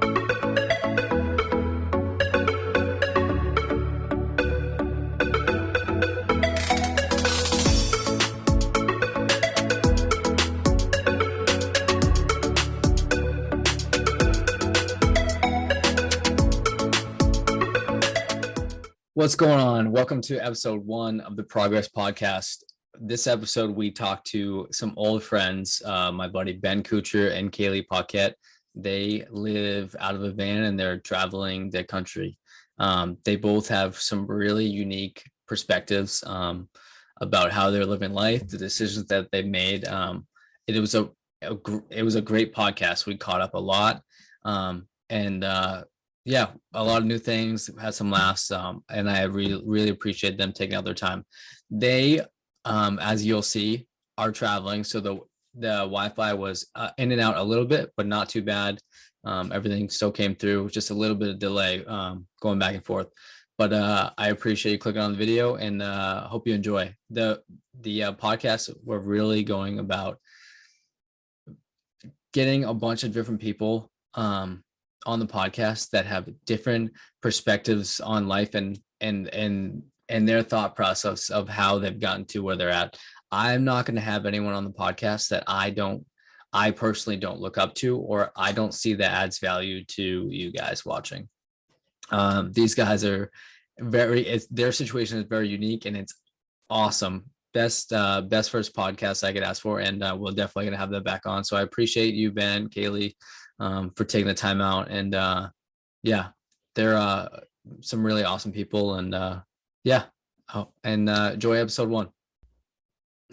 What's going on? Welcome to episode 1 of the Progress Podcast. This episode, we talked to some old friends, my buddy Ben Couture and Kaylee Paquette. They live out of a van and they're traveling the country. They both have some really unique perspectives about how they're living life, the decisions that they've made. It was a great podcast. We caught up a lot, yeah, a lot of new things, had some laughs, and I really appreciate them taking out their time. They, as you'll see, are traveling, so the Wi-Fi was in and out a little bit, but not too bad. Everything still came through, just a little bit of delay going back and forth. But I appreciate you clicking on the video, and hope you enjoy the podcast. We're really going about getting a bunch of different people on the podcast that have different perspectives on life and their thought process of how they've gotten to where they're at. I'm not going to have anyone on the podcast that I personally don't look up to, or I don't see that adds value to you guys watching. These guys are their situation is very unique and it's awesome. Best first podcast I could ask for, and we're definitely gonna have that back on. So I appreciate you, Ben, Kaylee, for taking the time out, and yeah, they're some really awesome people, and enjoy episode 1.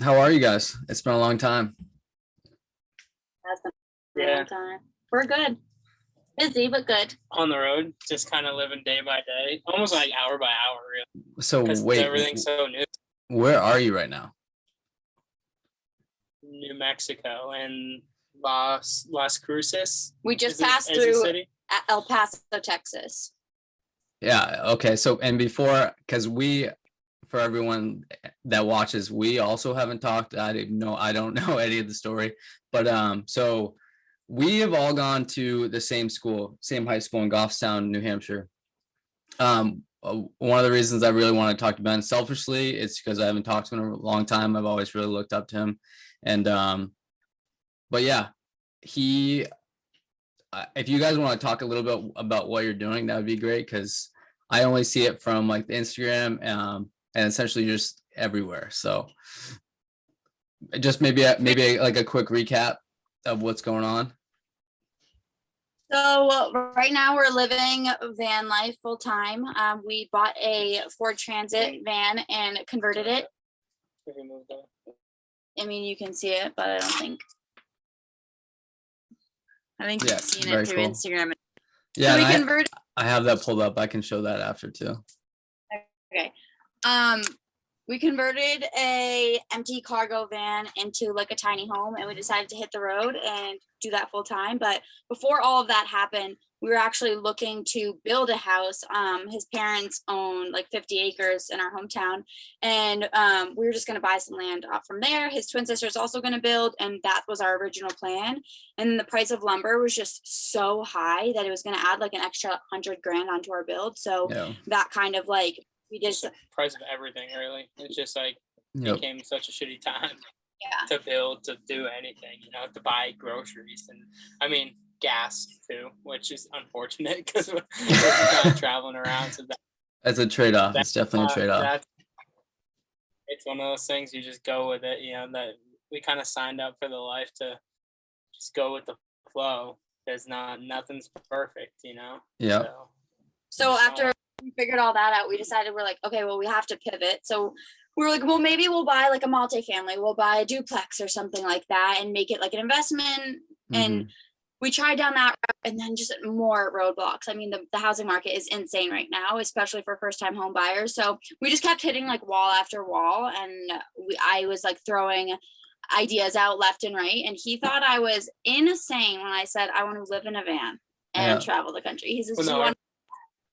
How are you guys? It's been a long time. That's been a long time. We're good. Busy but good. On the road, just kind of living day by day, almost like hour by hour, really. So wait, everything's so new. Where are you right now? New Mexico and Las Cruces. We just passed through El Paso, Texas. Yeah. Okay. So, and before, because for everyone that watches, we also haven't talked. I don't know any of the story, but so we have all gone to the same high school in Goffstown, New Hampshire. One of the reasons I really want to talk to Ben selfishly is because I haven't talked to him in a long time. I've always really looked up to him, and but yeah, if you guys want to talk a little bit about what you're doing, that would be great, because I only see it from like the Instagram and essentially just everywhere. So just maybe like a quick recap of what's going on. So right now we're living van life full time. We bought a Ford Transit van and converted it. I mean, you can see it, but I think you've seen it through cool. Instagram. Yeah, so we converted. I have that pulled up. I can show that after too. Okay. We converted a empty cargo van into like a tiny home, and we decided to hit the road and do that full time. But before all of that happened, we were actually looking to build a house. His parents own like 50 acres in our hometown, and we were just going to buy some land up from there. His twin sister is also going to build, and that was our original plan. And then the price of lumber was just so high that it was going to add like an extra $100,000 onto our build. So that kind of like, we just the price of everything, really. It's just like became such a shitty time to build, to do anything, to buy groceries, and I mean gas too, which is unfortunate because we're kind of traveling around. So that's a trade-off. It's definitely a trade-off. It's one of those things, you just go with it. That we kind of signed up for the life to just go with the flow. There's nothing's perfect, Yeah. So after we figured all that out, we decided, we're like, okay, well, we have to pivot. So we were like, well, maybe we'll buy like a multifamily, we'll buy a duplex or something like that and make it like an investment. Mm-hmm. And we tried down that route, and then just more roadblocks. I mean, the housing market is insane right now, especially for first-time home buyers. So we just kept hitting like wall after wall, and I was like throwing ideas out left and right. And he thought I was insane when I said I want to live in a van and travel the country. He says,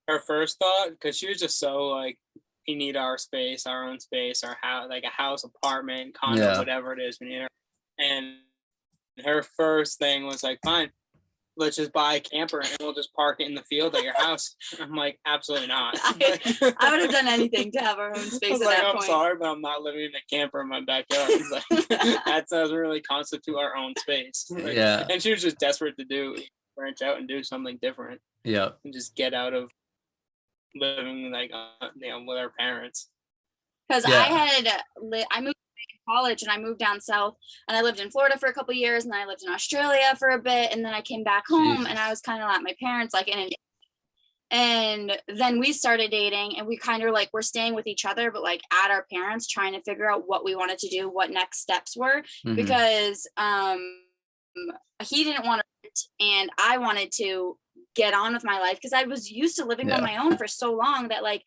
her first thought, because she was just so like, we need our space, our own space, our house, like a house, apartment, condo, whatever it is, we need her. And her first thing was like, fine, let's just buy a camper and we'll just park it in the field at your house. I'm like, absolutely not. I would have done anything to have our own space at that I'm point. sorry, but I'm not living in a camper in my backyard. He's like, that doesn't really constitute our own space. Like, Yeah. And she was just desperate to branch out and do something different. Yeah. And just get out of living like, with our parents. Because I moved to college and I moved down south and I lived in Florida for a couple of years and then I lived in Australia for a bit and then I came back home and I was kind of at my parents like and then we started dating and we kind of like we're staying with each other but like at our parents trying to figure out what we wanted to do, what next steps were because he didn't want to and I wanted to get on with my life because I was used to living on my own for so long that like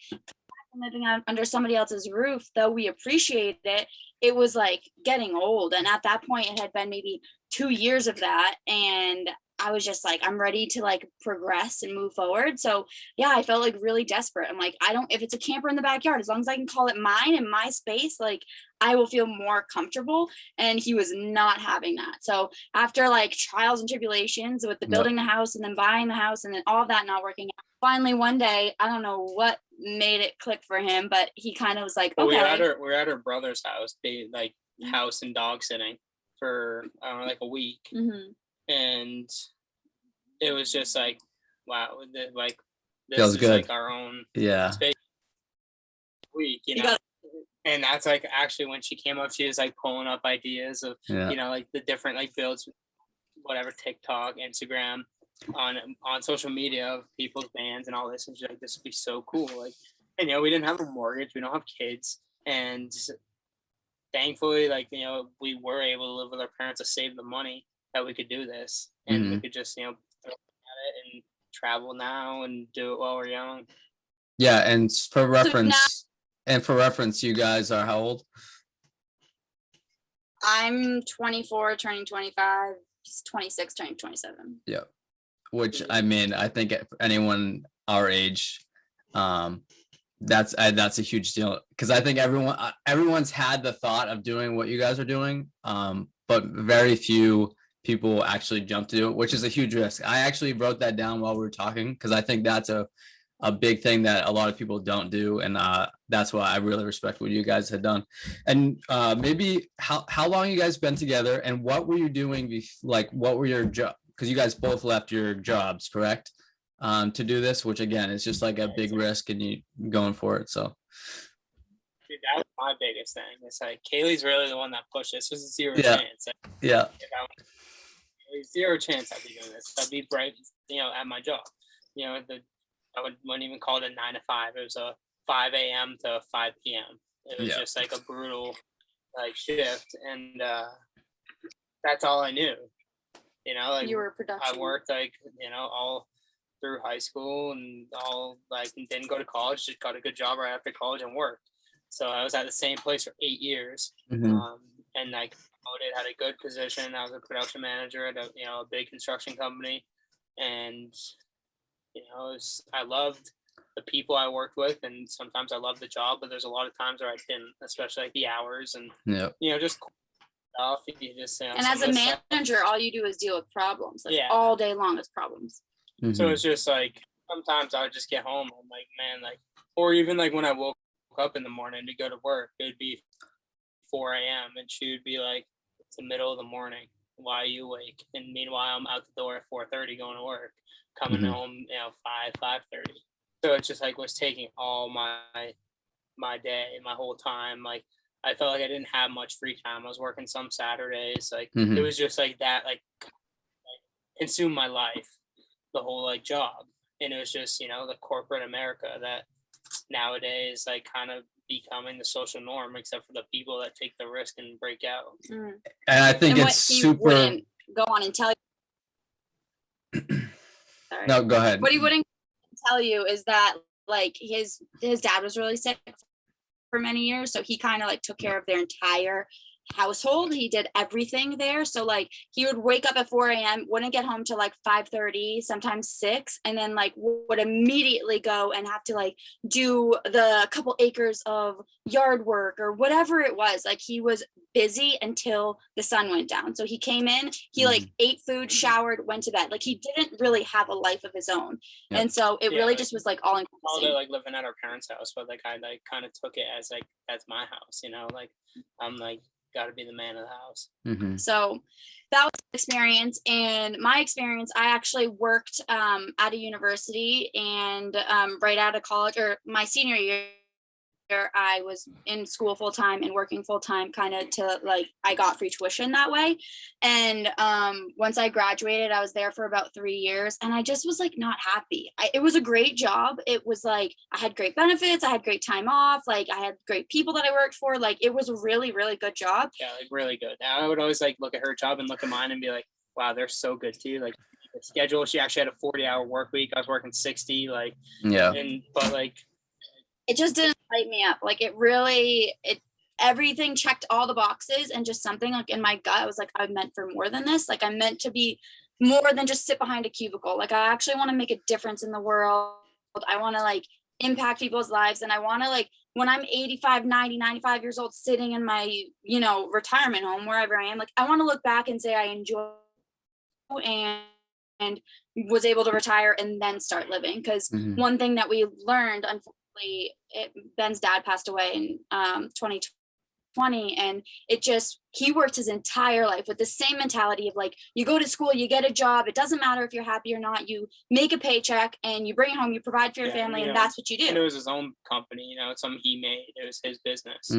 living under somebody else's roof, though we appreciate it, it was like getting old. And at that point, it had been maybe 2 years of that. And I was just like, I'm ready to like progress and move forward. So yeah, I felt like really desperate. I'm like, if it's a camper in the backyard, as long as I can call it mine and my space, like I will feel more comfortable. And he was not having that. So after like trials and tribulations with the building the house and then buying the house and then all of that not working out, finally one day, I don't know what made it click for him, but he kind of was like, okay. We were at her brother's house, like house and dog sitting for I don't know, like a week. And it was just like, wow, like this feels is good. Like our own space week, and that's like actually when she came up, she was like pulling up ideas of like the different like builds, whatever, TikTok, Instagram, on social media of people's bands and all this, and she's like, this would be so cool. Like, and we didn't have a mortgage, we don't have kids, and thankfully, like we were able to live with our parents to save the money that we could do this, and we could just throw at it and travel now and do it while we're young. Yeah, and for reference, you guys are how old? I'm 24, turning 25. He's 26, turning 27. Yeah, which I mean, I think anyone our age, that's a huge deal because I think everyone's had the thought of doing what you guys are doing, but very few people actually jump to do it, which is a huge risk. I actually wrote that down while we were talking because I think that's a big thing that a lot of people don't do, and that's why I really respect what you guys had done. And maybe how long you guys been together, and what were you doing? What were your job? Because you guys both left your jobs, correct? To do this, which again is just like a big risk, and you going for it. So, dude, that was my biggest thing. It's like Kaylee's really the one that pushed this. This was zero chance. Zero chance I'd be doing this. I'd be bright, at my job. I wouldn't even call it a 9 to 5. It was a 5 a.m. to 5 p.m. It was just like a brutal like shift, and that's all I knew. Like you were production. I worked like all through high school and all like didn't go to college, just got a good job right after college and worked. So I was at the same place for 8 years, and like had a good position. I was a production manager at a big construction company, and I loved the people I worked with, and sometimes I loved the job, but there's a lot of times where I didn't, especially like the hours and just stuff. You just and as a manager, all you do is deal with problems. Like all day long is problems. So it's just like sometimes I would just get home. I'm like, man, like, or even like when I woke up in the morning to go to work, it'd be 4 a.m. and she would be like, it's the middle of the morning. Why are you awake? And meanwhile, I'm out the door at 4:30 going to work, coming home, 5:30. So it's just like was taking all my day, my whole time. Like I felt like I didn't have much free time. I was working some Saturdays. Like it was just like that, like consumed my life, the whole like job. And it was just, the corporate America that nowadays like kind of becoming the social norm, except for the people that take the risk and break out. And I think it's super. Wouldn't go on and tell you. Sorry. No, go ahead. What he wouldn't tell you is that like his dad was really sick for many years, so he kind of like took care of their entire household. He did everything there. So like he would wake up at 4 a.m., wouldn't get home till like 5:30, sometimes 6, and then like would immediately go and have to like do the couple acres of yard work or whatever it was. Like he was busy until the sun went down. So he came in, he like ate food, showered, went to bed. Like he didn't really have a life of his own. Yep. And so it really just was like all encompassing. All day like living at our parents' house, but like I like kind of took it as like that's my house, you know, like I'm like got to be the man of the house. So that was the experience. And my experience, I actually worked at a university, and right out of college, or my senior year, I was in school full time and working full time, kind of to like I got free tuition that way. And once I graduated, I was there for about 3 years, and I just was like not happy. It was a great job. It was like I had great benefits, I had great time off, like I had great people that I worked for. Like it was a really, really good job. Yeah, like really good. I would always like look at her job and look at mine and be like, wow, they're so good too. Like the schedule, she actually had a 40-hour work week. I was working 60. Like but like it just didn't light me up. Like everything checked all the boxes, and just something like in my gut, I was like, I'm meant for more than this. Like I'm meant to be more than just sit behind a cubicle. Like I actually want to make a difference in the world. I want to like impact people's lives. And I want to like, when I'm 85, 90, 95 years old, sitting in my, you know, retirement home, wherever I am, like I want to look back and say I enjoy and was able to retire and then start living. Because one thing that we learned, unfortunately, Ben's dad passed away in 2020, and he worked his entire life with the same mentality of like, you go to school, you get a job, it doesn't matter if you're happy or not, you make a paycheck and you bring it home, you provide for your family, and that's what you do. And it was his own company, you know, it's something he made, it was his business.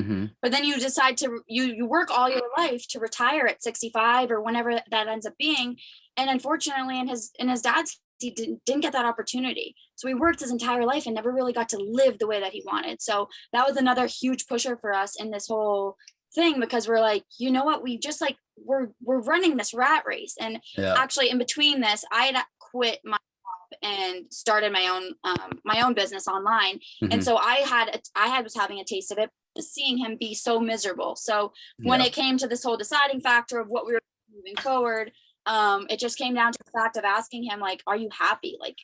But then you decide to you work all your life to retire at 65 or whenever that ends up being, and unfortunately in his dad's, he didn't get that opportunity. So he worked his entire life and never really got to live the way that he wanted. So that was another huge pusher for us in this whole thing, because we're like, you know what, we just like we're running this rat race. And actually in between this, I had quit my job and started my own business online. And so I was having a taste of it, seeing him be so miserable. So when it came to this whole deciding factor of what we were moving forward, it just came down to the fact of asking him, like, are you happy, like,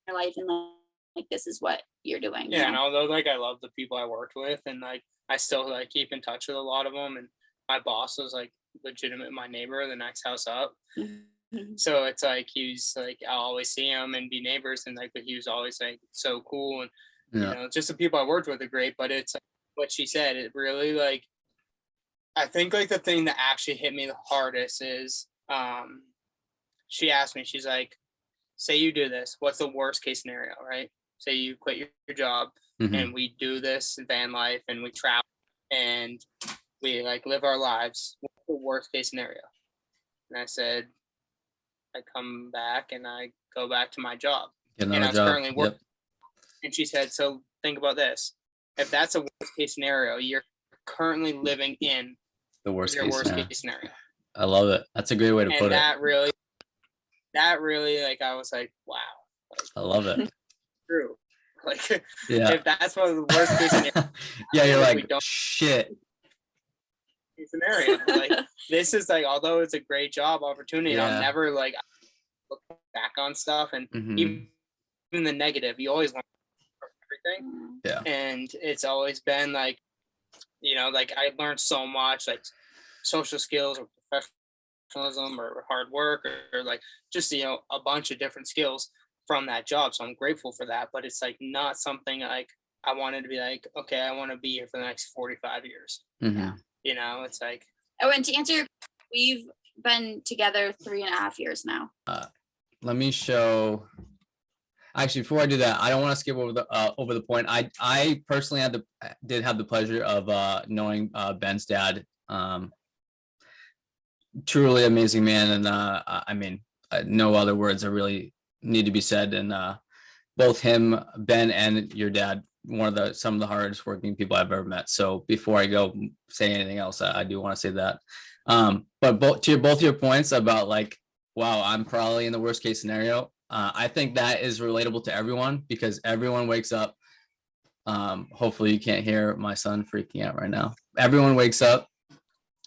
in your life, and like this is what you're doing? Yeah, and although like I love the people I worked with, and like I still like keep in touch with a lot of them, and my boss was like legitimate my neighbor the next house up. So it's like he's like I'll always see him and be neighbors, and like but he was always like so cool, and you know, just the people I worked with are great. But it's like what she said, it really like I think like the thing that actually hit me the hardest is she asked me, she's like, say you do this, what's the worst case scenario, right? Say you quit your job and we do this van life and we travel and we like live our lives. What's the worst case scenario? And I said, I come back and I go back to my job. And I was currently working. And she said, so think about this. If that's a worst case scenario, you're currently living in the worst case scenario. I love it. That's a great way to put it. That really like I was like, wow. Like, I love it. True. Like if that's one of the worst case scenario. You're like shit. Scenario. Like this is like, although it's a great job opportunity, I'll never like look back on stuff, and even the negative, you always want everything. And it's always been like, you know, like I learned so much, like social skills or professionalism or hard work or like just, you know, a bunch of different skills from that job. So I'm grateful for that, but it's like not something like I wanted to be like, okay, I want to be here for the next 45 years. You know, it's like. Oh, and to answer, we've been together 3.5 years now. Let me show. Actually, before I do that, I don't want to skip over the point. I personally did have the pleasure of knowing Ben's dad. Truly amazing man, and I mean, no other words are really need to be said. And both him, Ben, and your dad, some of the hardest working people I've ever met. So before I go say anything else, I do want to say that. But both your points about like, wow, I'm probably in the worst case scenario. I think that is relatable to everyone, because everyone wakes up. Hopefully you can't hear my son freaking out right now. Everyone wakes up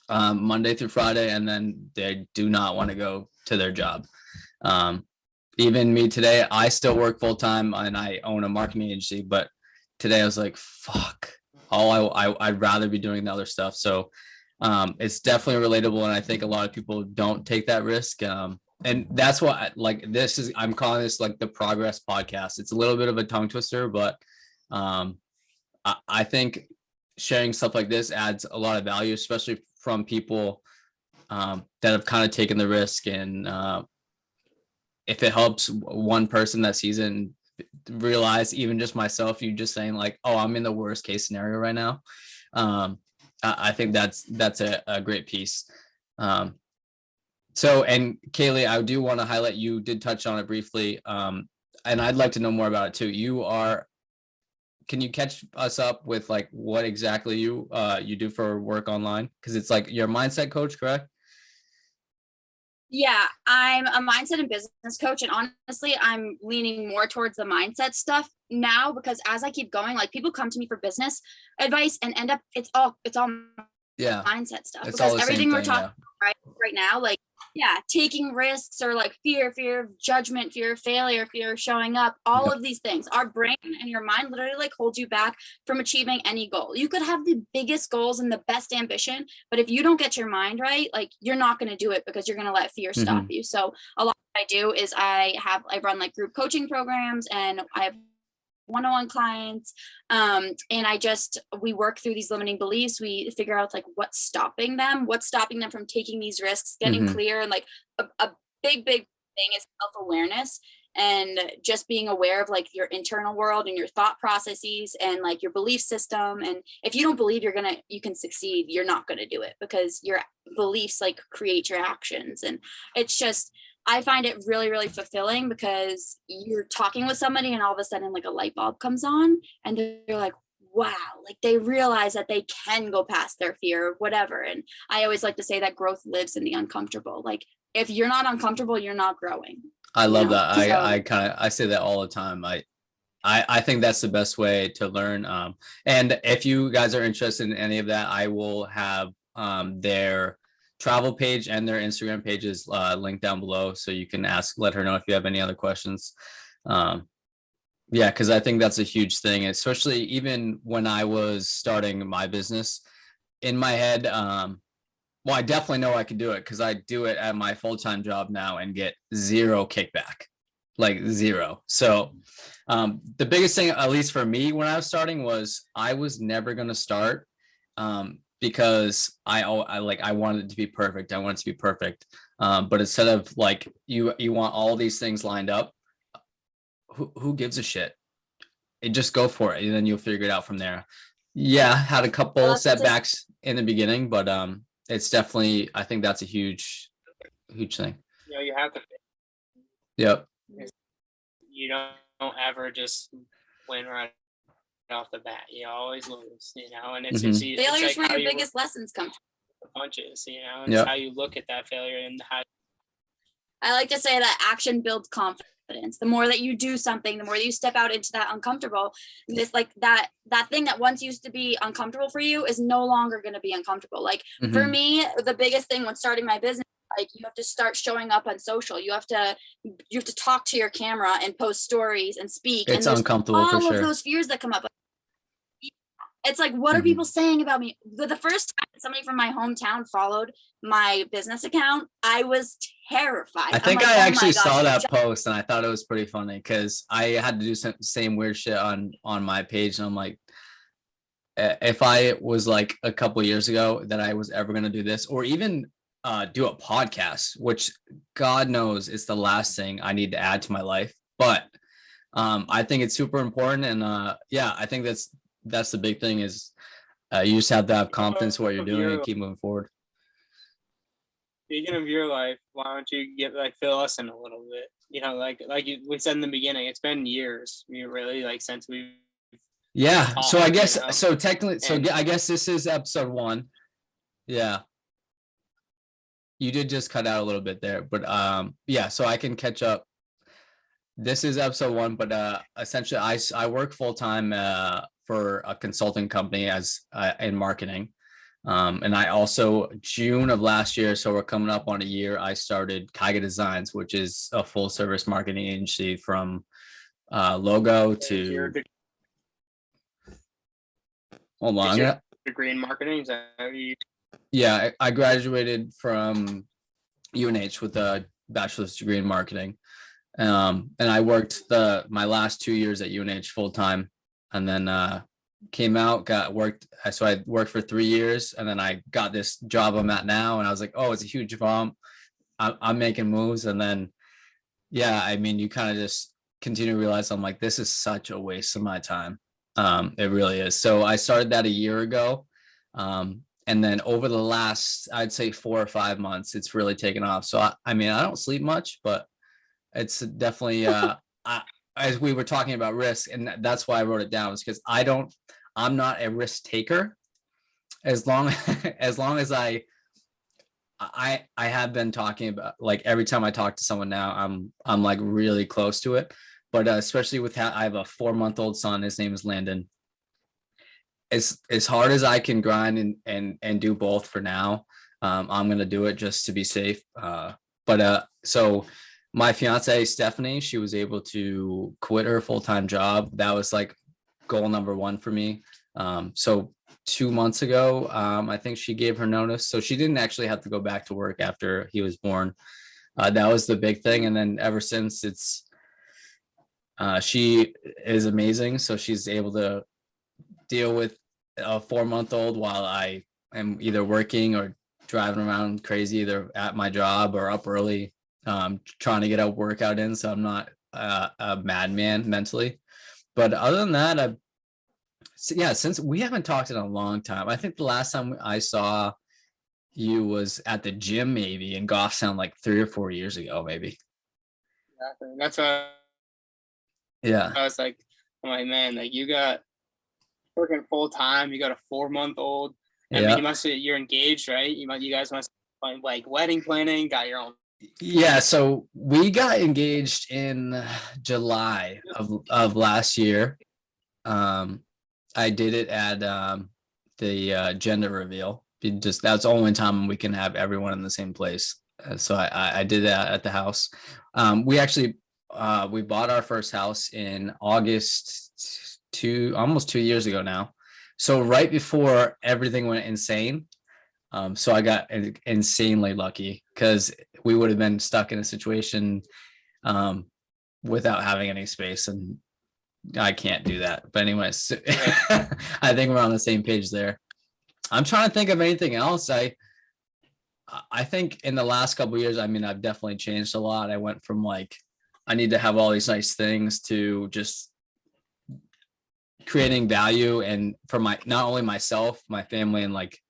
Monday through Friday, and then they do not want to go to their job. Even me today, I still work full time and I own a marketing agency, but today I was like, fuck, I'd rather be doing the other stuff. So it's definitely relatable, and I think a lot of people don't take that risk. And that's what I'm calling this like the progress podcast. It's a little bit of a tongue twister, but I think sharing stuff like this adds a lot of value, especially from people that have kind of taken the risk. And if it helps one person that sees it and realize, even just myself, you just saying like, oh, I'm in the worst case scenario right now. I think that's a great piece. So, and Kaylee, I do want to highlight, you did touch on it briefly. And I'd like to know more about it too. Can you catch us up with like what exactly you do for work online? Because it's like you're a mindset coach, correct? Yeah, I'm a mindset and business coach, and honestly, I'm leaning more towards the mindset stuff now, because as I keep going, like people come to me for business advice and end up it's all mindset stuff, it's because everything we're talking about right now, like taking risks, or like fear of judgment, fear of failure, fear of showing up, all of these things, our brain and your mind literally like hold you back from achieving any goal. You could have the biggest goals and the best ambition, but if you don't get your mind right, like you're not going to do it, because you're going to let fear stop you. So a lot of what I do is I run like group coaching programs, and I have one-on-one clients, and we work through these limiting beliefs. We figure out like what's stopping them from taking these risks, getting clear. And like a big thing is self-awareness, and just being aware of like your internal world and your thought processes and like your belief system. And if you don't believe you can succeed, you're not going to do it, because your beliefs like create your actions. And it's just, I find it really, really fulfilling, because you're talking with somebody and all of a sudden like a light bulb comes on, and they're like, wow, like they realize that they can go past their fear or whatever. And I always like to say that growth lives in the uncomfortable. Like if you're not uncomfortable, you're not growing. I love that. I say that all the time. I think that's the best way to learn. And if you guys are interested in any of that, I will have their travel page and their Instagram pages linked down below, so you can let her know if you have any other questions. Because I think that's a huge thing, especially even when I was starting my business. In my head, well, I definitely know I can do it, because I do it at my full-time job now and get zero kickback, like zero. So the biggest thing, at least for me when I was starting, was I was never going to start because I wanted it to be perfect. I want it to be perfect. But instead of like, you want all these things lined up, who gives a shit? Just go for it, and then you'll figure it out from there. Yeah, had a couple setbacks in the beginning, but it's definitely, I think that's a huge thing. You have to. Yep. You don't ever just win right off the bat. You always lose, and it's failures where your biggest lessons come from. Punches, and it's how you look at that failure, and how I like to say that action builds confidence. The more that you do something, the more that you step out into that uncomfortable, this like that thing that once used to be uncomfortable for you is no longer going to be uncomfortable. Like for me, the biggest thing when starting my business, like you have to start showing up on social. You have to talk to your camera and post stories and speak. It's and uncomfortable all for sure. of those fears that come up. It's like, what are people saying about me? The first time somebody from my hometown followed my business account, I was terrified. I think I actually saw that post, and I thought it was pretty funny, because I had to do some same weird shit on my page, and I'm like, if I was like a couple years ago that I was ever going to do this, or even do a podcast, which God knows is the last thing I need to add to my life, but I think it's super important. And I think that's the big thing, is you just have to have confidence in what you're doing and keep moving forward. Speaking of your life, why don't you fill us in a little bit? We said in the beginning, it's been years. Really since we. Yeah. Talked, so I guess so technically, I guess this is episode 1. Yeah. You did just cut out a little bit there, but so I can catch up. This is episode 1, but essentially I work full time for a consulting company as in marketing. And I also, June of last year, so we're coming up on a year, I started Kaiga Designs, which is a full service marketing agency from logo to, hold on. Degree in marketing? Is that how you... Yeah, I graduated from UNH with a bachelor's degree in marketing. And I worked my last 2 years at UNH full time, and then came out, so I worked for 3 years, and then I got this job I'm at now, and I was like, oh, it's a huge bump. I'm making moves, and then yeah, I mean, you kind of just continue to realize, I'm like, this is such a waste of my time. It really is. So I started that a year ago. And then over the last, I'd say 4 or 5 months, it's really taken off. So I mean, I don't sleep much, but it's definitely as we were talking about risk, and that's why I wrote it down, is because I'm not a risk taker. As long as I have been talking about, like, every time I talk to someone now, I'm like really close to it. But especially with I have a 4-month-old son. His name is Landon. As hard as I can grind and do both for now, I'm gonna do it just to be safe. So my fiance Stephanie, she was able to quit her full-time job. That was like goal number 1 for me. So 2 months ago, I think she gave her notice, so she didn't actually have to go back to work after he was born. That was the big thing, and then ever since, she is amazing. So she's able to deal with a 4-month-old while I am either working or driving around crazy, either at my job or up early, trying to get a workout in, so I'm not a madman mentally. But other than that, yeah, since we haven't talked in a long time, I think the last time I saw you was at the gym, maybe in Goffstown, like 3 or 4 years ago, maybe. Exactly. That's what Yeah. I was like, I'm like, man, like, you got working full time, you got a 4-month-old. I mean, you're engaged, right? You guys must like wedding planning, got your own. Yeah, so we got engaged in July of last year. I did it at the gender reveal. That's the only time we can have everyone in the same place. So I did that at the house. We actually we bought our first house in August, almost 2 years ago now. So right before everything went insane. So I got insanely lucky, because we would have been stuck in a situation without having any space, and I can't do that. But anyways, I think we're on the same page there. I'm trying to think of anything else. I think in the last couple of years, I mean, I've definitely changed a lot. I went from like, I need to have all these nice things, to just creating value, and for not only myself, my family, and like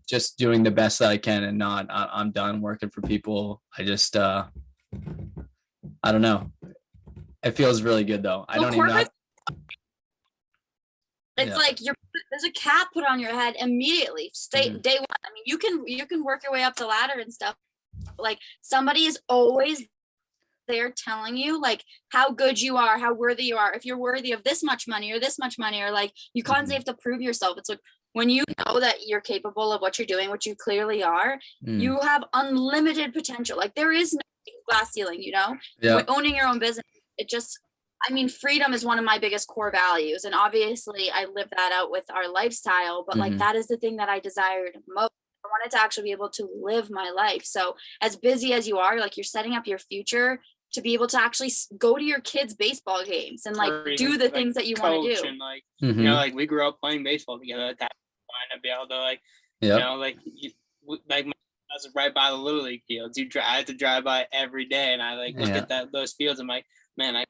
just doing the best that I can, and I'm done working for people. I just I don't know. It feels really good though. I don't even know. It's like there's a cap put on your head immediately. Day 1. I mean, you can work your way up the ladder and stuff. Like, somebody is always there telling you like how good you are, how worthy you are, if you're worthy of this much money or this much money, or like you constantly have to prove yourself. It's like, when you know that you're capable of what you're doing, which you clearly are, you have unlimited potential. Like, there is no glass ceiling, you know? Yeah. Owning your own business, I mean, freedom is one of my biggest core values. And obviously I live that out with our lifestyle, but like, that is the thing that I desired most. I wanted to actually be able to live my life. So as busy as you are, like, you're setting up your future to be able to actually go to your kids' baseball games and like do the things that you want to do. And like, you know, like, we grew up playing baseball together at that point, to be able to like, you know, like, I was right by the Little League fields. I had to drive by every day, and I like look at those fields. I'm like, man, I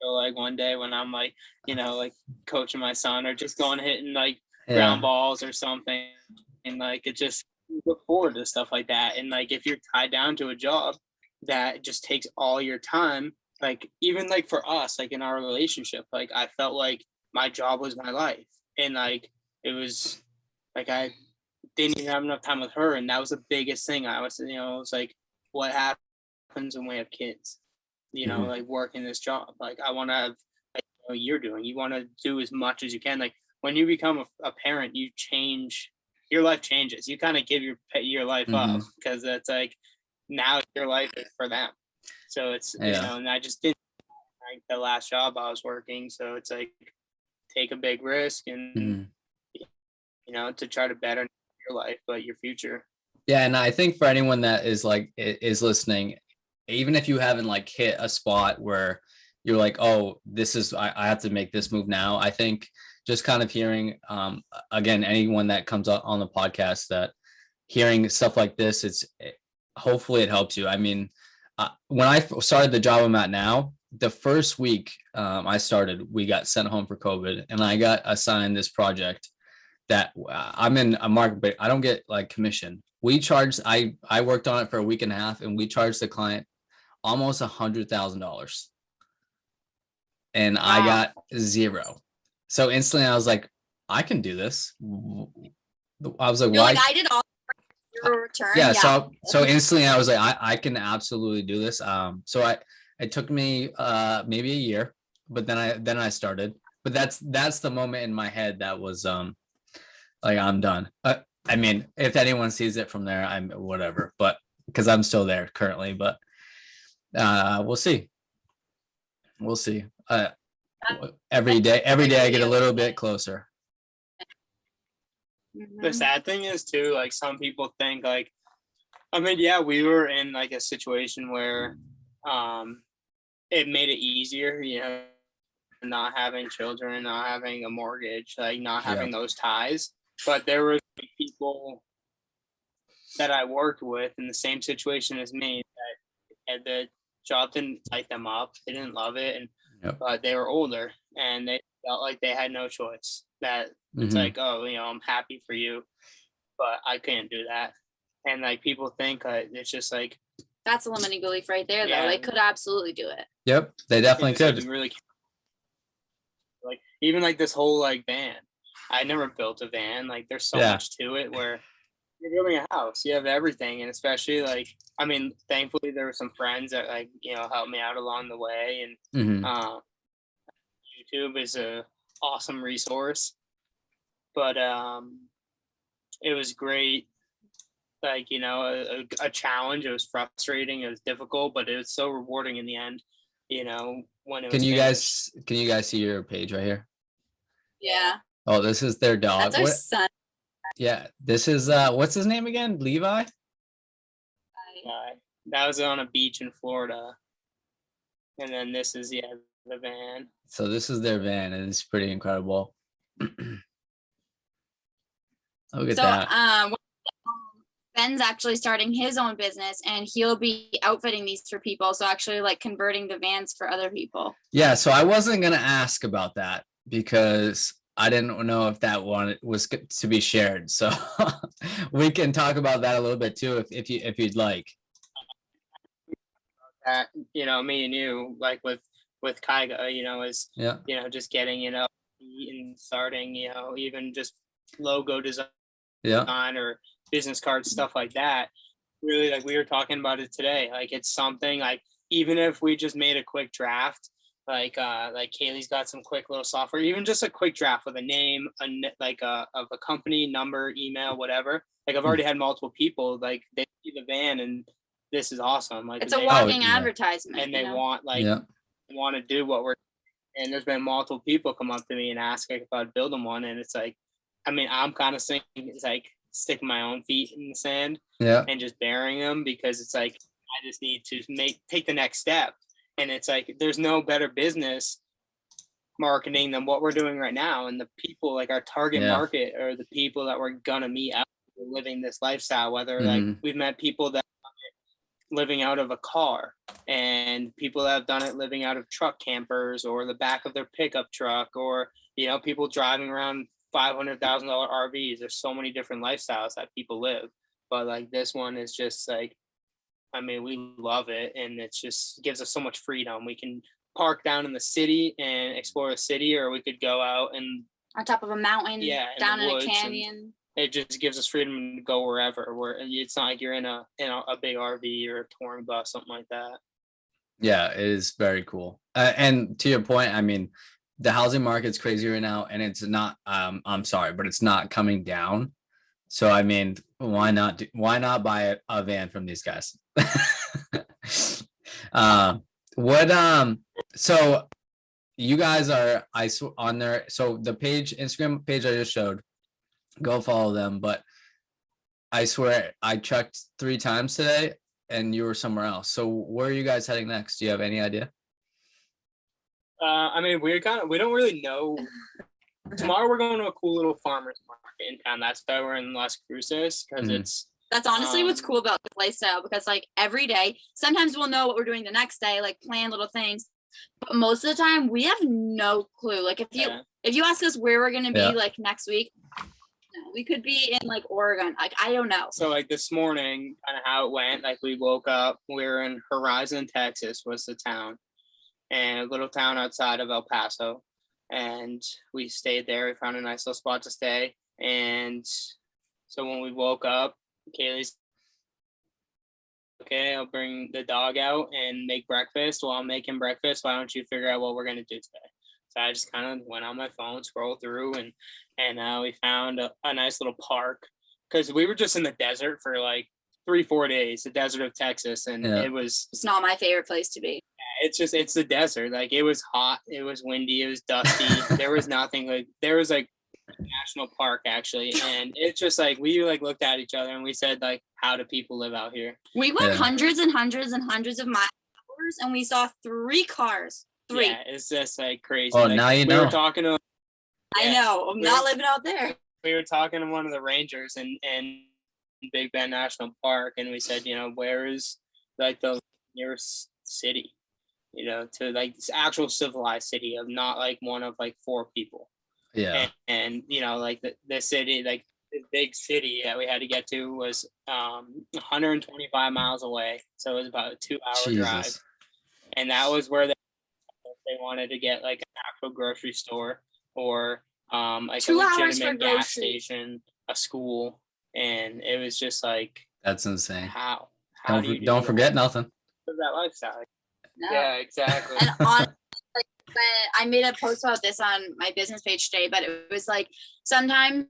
feel like one day when I'm like, you know, like coaching my son, or just going hitting like ground balls or something, and like, it just, look forward to stuff like that. And like, if you're tied down to a job that just takes all your time, like, even like for us, like in our relationship, like, I felt like my job was my life, and like, it was like, I didn't even have enough time with her. And that was the biggest thing. I was, you know, it was like, what happens when we have kids, you know, like working this job, like, I want to have, like, you know, you're doing, you want to do as much as you can. Like, when you become a parent, you change your life changes. You kind of give your life up, because it's like now your life is for them. So it's and I just didn't like the last job I was working. So it's like take a big risk and to try to better your life, but your future. Yeah, and I think for anyone that is listening, even if you haven't like hit a spot where you're like, oh, this is I have to make this move now. I think just kind of hearing again, anyone that comes up on the podcast, that hearing stuff like this, hopefully it helps you. I mean, when I started the job I'm at now, the first week I started, we got sent home for COVID, and I got assigned this project that I'm in a market, but I don't get like commission. We charged, I worked on it for a week and a half, and we charged the client almost $100,000, and wow. I got 0. So instantly I was like, I can do this. I was like, why? Like, I did all your return. Yeah. So instantly I was like, I can absolutely do this. So it took me maybe a year, but then I started. But that's the moment in my head that was like, I'm done. I mean, if anyone sees it from there, I'm whatever, but because I'm still there currently, but we'll see. Every day I get a little bit closer. The sad thing is too, like, some people think like, I mean, yeah, we were in like a situation where it made it easier, not having children, not having a mortgage, like not having those ties. But there were people that I worked with in the same situation as me that had the job didn't light them up. They didn't love it, but they were older and they felt like they had no choice. That it's like, oh, I'm happy for you, but I can't do that. And like people think it's just like, that's a limiting belief right there, though. They could absolutely do it. Yep, they definitely could. Like, really, like even like this whole like van. I never built a van. Like there's so much to it where you're building a house, you have everything. And especially like, I mean, thankfully there were some friends that like, helped me out along the way. And YouTube is a awesome resource, but it was great. Like, a challenge. It was frustrating. It was difficult, but it was so rewarding in the end, when it was finished. Can you guys see your page right here? Yeah. Oh, this is their dog. That's our son. Yeah, this is what's his name again? Levi? That was on a beach in Florida. And then this is the van. So this is their van, and it's pretty incredible. Look at that. Ben's actually starting his own business, and he'll be outfitting these for people. So actually like converting the vans for other people. Yeah, so I wasn't gonna ask about that because I didn't know if that one was to be shared. So we can talk about that a little bit too, if you'd like. Me and you, like with Kaiga, is just getting and starting, even just logo design or business cards, stuff like that. Really, like we were talking about it today. Like it's something like, even if we just made a quick draft. Like Kaylee's got some quick little software, even just a quick draft with a name, of a company, number, email, whatever. Like I've already had multiple people, like they see the van and this is awesome. Like it's a walking advertisement. And they want want to do what we're, and there's been multiple people come up to me and ask like, if I'd build them one. And it's like, I mean, I'm kind of thinking it's like sticking my own feet in the sand and just burying them, because it's like, I just need to take the next step. And it's like, there's no better business marketing than what we're doing right now. And the people, like our target market, are the people that we're gonna meet out living this lifestyle. Whether like we've met people that have done it living out of a car, and people that have done it living out of truck campers or the back of their pickup truck, or people driving around $500,000 RVs. There's so many different lifestyles that people live, but like this one is just like, I mean, we love it, and it just gives us so much freedom. We can park down in the city and explore the city, or we could go out and on top of a mountain, down in a canyon. It just gives us freedom to go wherever. Where it's not like you're in a big RV or a touring bus, something like that. Yeah, it is very cool. And to your point, I mean, the housing market's crazy right now, and it's not. I'm sorry, but it's not coming down. So I mean, why not buy a van from these guys? So you guys are on there. So the Instagram page I just showed, go follow them. But I swear I checked 3 times today and you were somewhere else. So where are you guys heading next? Do you have any idea? I mean, we don't really know. Tomorrow we're going to a cool little farmer's market in town. That's why we're in Las Cruces, because that's honestly what's cool about this lifestyle, because like every day, sometimes we'll know what we're doing the next day, like plan little things, but most of the time we have no clue. Like if you ask us where we're gonna be like next week, we could be in like Oregon. Like I don't know. So like this morning, kind of how it went. Like we woke up, we were in Horizon, Texas, was the town, and a little town outside of El Paso. And we stayed there. We found a nice little spot to stay. And so when we woke up, Kaylee's, okay, I'll bring the dog out and make breakfast. While I'm making breakfast, why don't you figure out what we're going to do today? So I just kind of went on my phone, scrolled through, and we found a nice little park, because we were just in the desert for like 3-4 days, the desert of Texas. And it's not my favorite place to be. It's the desert. Like it was hot, it was windy, it was dusty. There was nothing. Like there was like a national park actually, and it's just like we like looked at each other and we said like, how do people live out here? We went hundreds and hundreds and hundreds of miles and we saw 3 cars. 3. Yeah, it's just like crazy. Oh, like, now you know. Were talking to. I know. I'm not living out there. We were talking to one of the rangers in Big Bend National Park, and we said, where is like the nearest city? To like this actual civilized city of not like one of like 4 people. Yeah. And like the city, like the big city that we had to get to was 125 miles away. So it was about a 2-hour drive. And that was where they wanted to get like an actual grocery store or like 2 a hours for legitimate gas groceries. station, a school. And it was just like, that's insane. How don't forget nothing. That lifestyle. No. Yeah, exactly. And honestly, like when I made a post about this on my business page today, but it was like sometimes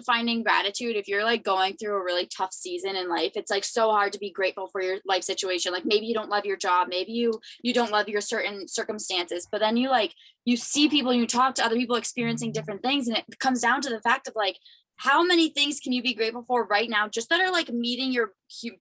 finding gratitude, if you're like going through a really tough season in life, it's like so hard to be grateful for your life situation. Like maybe you don't love your job, maybe you don't love your certain circumstances, but then you see people and you talk to other people experiencing different things, and it comes down to the fact of like, how many things can you be grateful for right now just that are like meeting your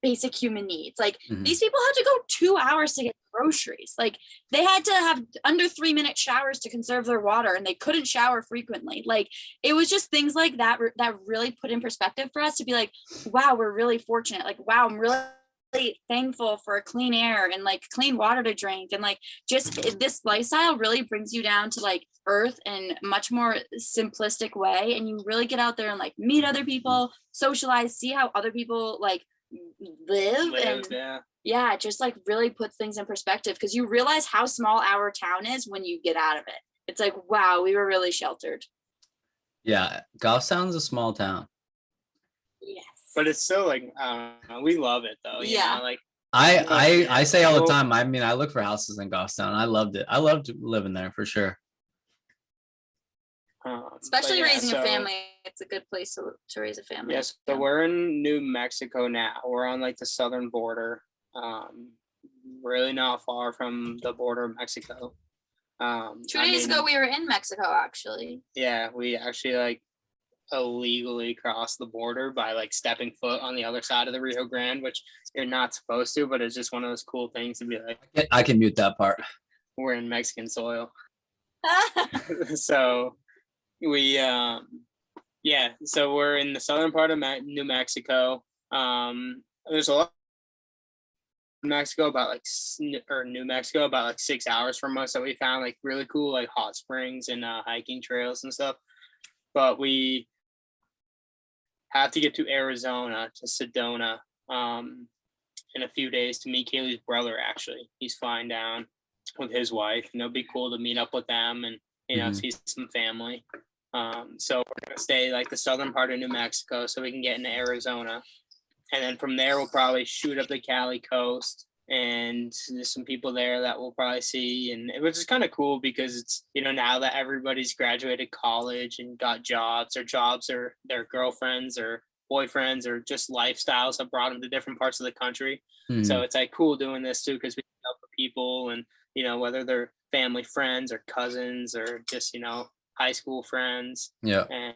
basic human needs? Like these people had to go 2 hours to get groceries. Like they had to have under 3-minute showers to conserve their water, and they couldn't shower frequently. Like it was just things like that that really put in perspective for us to be like, wow, we're really fortunate. Like, wow, I'm really thankful for clean air and like clean water to drink. And like just this lifestyle really brings you down to like earth in much more simplistic way, and you really get out there and like meet other people, socialize, see how other people like live and it just like really puts things in perspective, because you realize how small our town is when you get out of it. It's like, wow, we were really sheltered. Yeah, Goffstown's a small town. Yes, but it's still like we love it though. You know? Like I say all the time. I mean, I look for houses in Goffstown. I loved it. I loved living there for sure. Especially raising a family. It's a good place to raise a family. Yes, so we're in New Mexico now. We're on like the southern border, really not far from the border of Mexico. 2 days ago we were in Mexico actually. Yeah, we actually like illegally crossed the border by like stepping foot on the other side of the Rio Grande, which you're not supposed to, but it's just one of those cool things to be like, I can mute that part. We're in Mexican soil. So we so we're in the southern part of New Mexico. There's a lot of Mexico about like New Mexico about like 6 hours from us, that we found like really cool like hot springs and hiking trails and stuff. But we have to get to Arizona, to Sedona, in a few days to meet Kaylee's brother. Actually, he's flying down with his wife, and it'll be cool to meet up with them and see some family. So we're gonna stay like the southern part of New Mexico so we can get into Arizona, and then from there we'll probably shoot up the Cali coast, and there's some people there that we'll probably see. And it was just kind of cool because it's, now that everybody's graduated college and got jobs, or their girlfriends or boyfriends or just lifestyles have brought them to different parts of the country. Mhm. So it's like cool doing this too, because we can help the people, and whether they're family friends or cousins or just high school friends. Yeah. And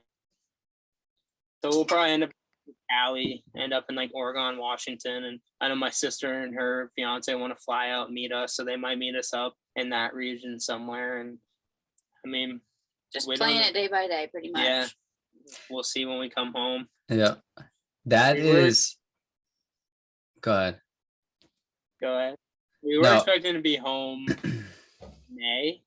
so we'll probably end up in Cali, end up in like Oregon, Washington, and I know my sister and her fiance want to fly out and meet us, so they might meet us up in that region somewhere. And I mean, just playing it day by day, pretty much. Yeah, we'll see when we come home. Yeah, that is. Go ahead. Go ahead. We were expecting to be home May,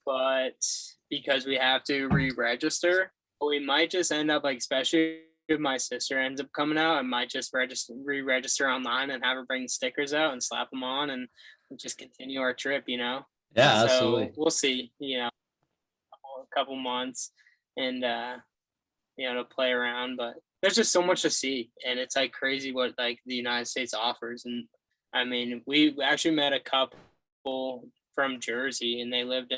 but because we have to re-register, we might just end up like, especially if my sister ends up coming out, I might just re-register online and have her bring stickers out and slap them on and just continue our trip. Yeah, so absolutely. We'll see. A couple months, and to play around, but there's just so much to see, and it's like crazy what like the United States offers. And I mean, we actually met a couple from Jersey, and they lived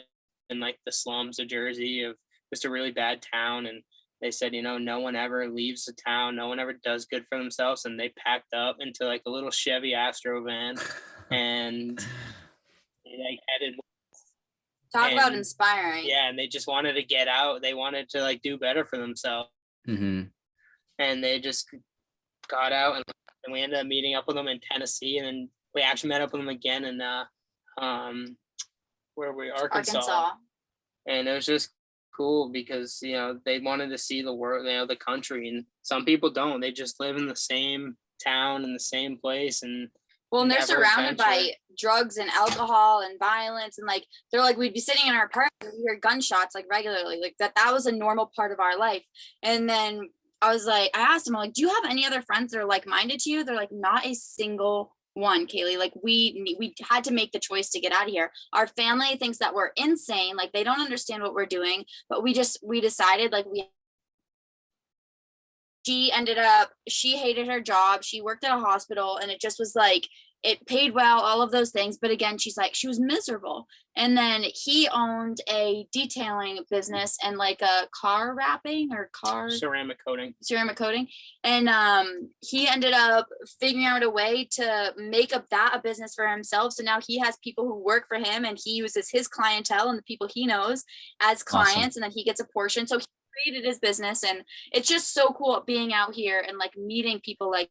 in like the slums of Jersey, of just a really bad town, and they said no one ever leaves the town, no one ever does good for themselves, and they packed up into like a little Chevy Astro van and they like headed. Talk about inspiring. Yeah, and they just wanted to get out. They wanted to like do better for themselves. Mm-hmm. And they just got out, and we ended up meeting up with them in Tennessee, and then we actually met up with them again in Arkansas. And it was just cool because they wanted to see the world, the country, and some people don't. They just live in the same town in the same place, and they're surrounded by drugs and alcohol and violence, and like they're like, we'd be sitting in our apartment and we hear gunshots like regularly, like that was a normal part of our life. And then I asked them, I'm like, do you have any other friends that are like-minded to you? They're like, not a single one, Kaylee. Like we had to make the choice to get out of here. Our family thinks that we're insane, like they don't understand what we're doing, but we decided like she hated her job. She worked at a hospital, and it just was like, it paid well, all of those things. But again, she's like, she was miserable. And then he owned a detailing business and like a car wrapping or ceramic coating. And he ended up figuring out a way to make that a business for himself. So now he has people who work for him, and he uses his clientele and the people he knows as clients. Awesome. And then he gets a portion. So he created his business, and it's just so cool being out here and like meeting people like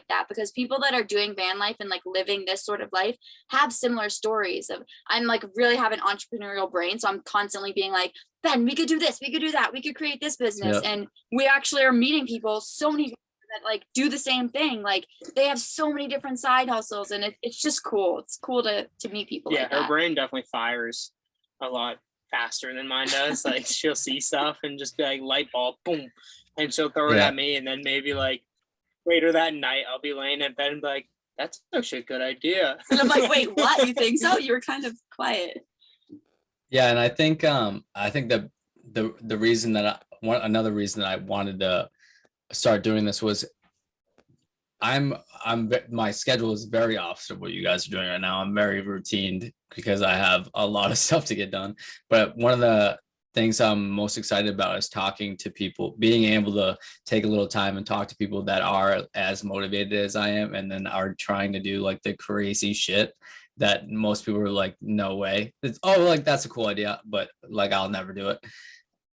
that, because people that are doing van life and like living this sort of life have similar stories. I'm like really have an entrepreneurial brain, so I'm constantly being like, Ben, we could do this, we could do that, we could create this business. Yep. And we actually are meeting people, so many people that like do the same thing. Like they have so many different side hustles, and it's just cool. It's cool to meet people. Yeah, like her that. brain definitely fires a lot faster than mine does. Like she'll see stuff and just be like, light bulb, boom, and she'll throw it at me, and then maybe like later that night I'll be laying in bed and be like, that's actually a good idea. And I'm like, wait, what? You think so? You were kind of quiet. Yeah, and I think that the reason that another reason that I wanted to start doing this was my schedule is very opposite of what you guys are doing right now. I'm very routined because I have a lot of stuff to get done. But one of the things I'm most excited about is talking to people, being able to take a little time and talk to people that are as motivated as I am, and then are trying to do like the crazy shit that most people are like, no way. Like that's a cool idea, but like I'll never do it.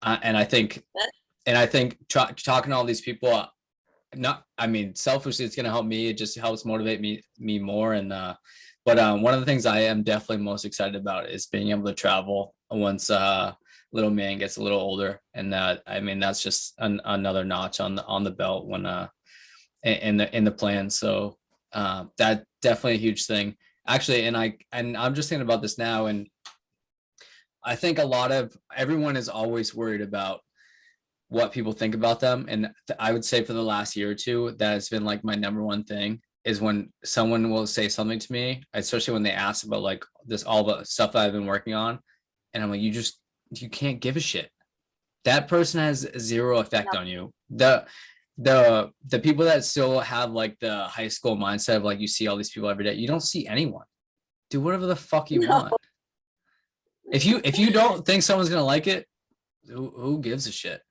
And I think talking to all these people, selfishly, it's going to help me. It just helps motivate me more. And but one of the things I am definitely most excited about is being able to travel once little man gets a little older. And that's just another notch on the belt when in the plan. So that definitely a huge thing actually. And I'm just thinking about this now, and I think everyone is always worried about what people think about them. And I would say for the last year or two, that has been like my number one thing, is when someone will say something to me, especially when they ask about like all the stuff that I've been working on. And I'm like, you can't give a shit. That person has zero effect on you. The people that still have like the high school mindset of like, you see all these people every day, you don't see anyone. Do whatever the fuck you want. If you don't think someone's gonna like it, who gives a shit?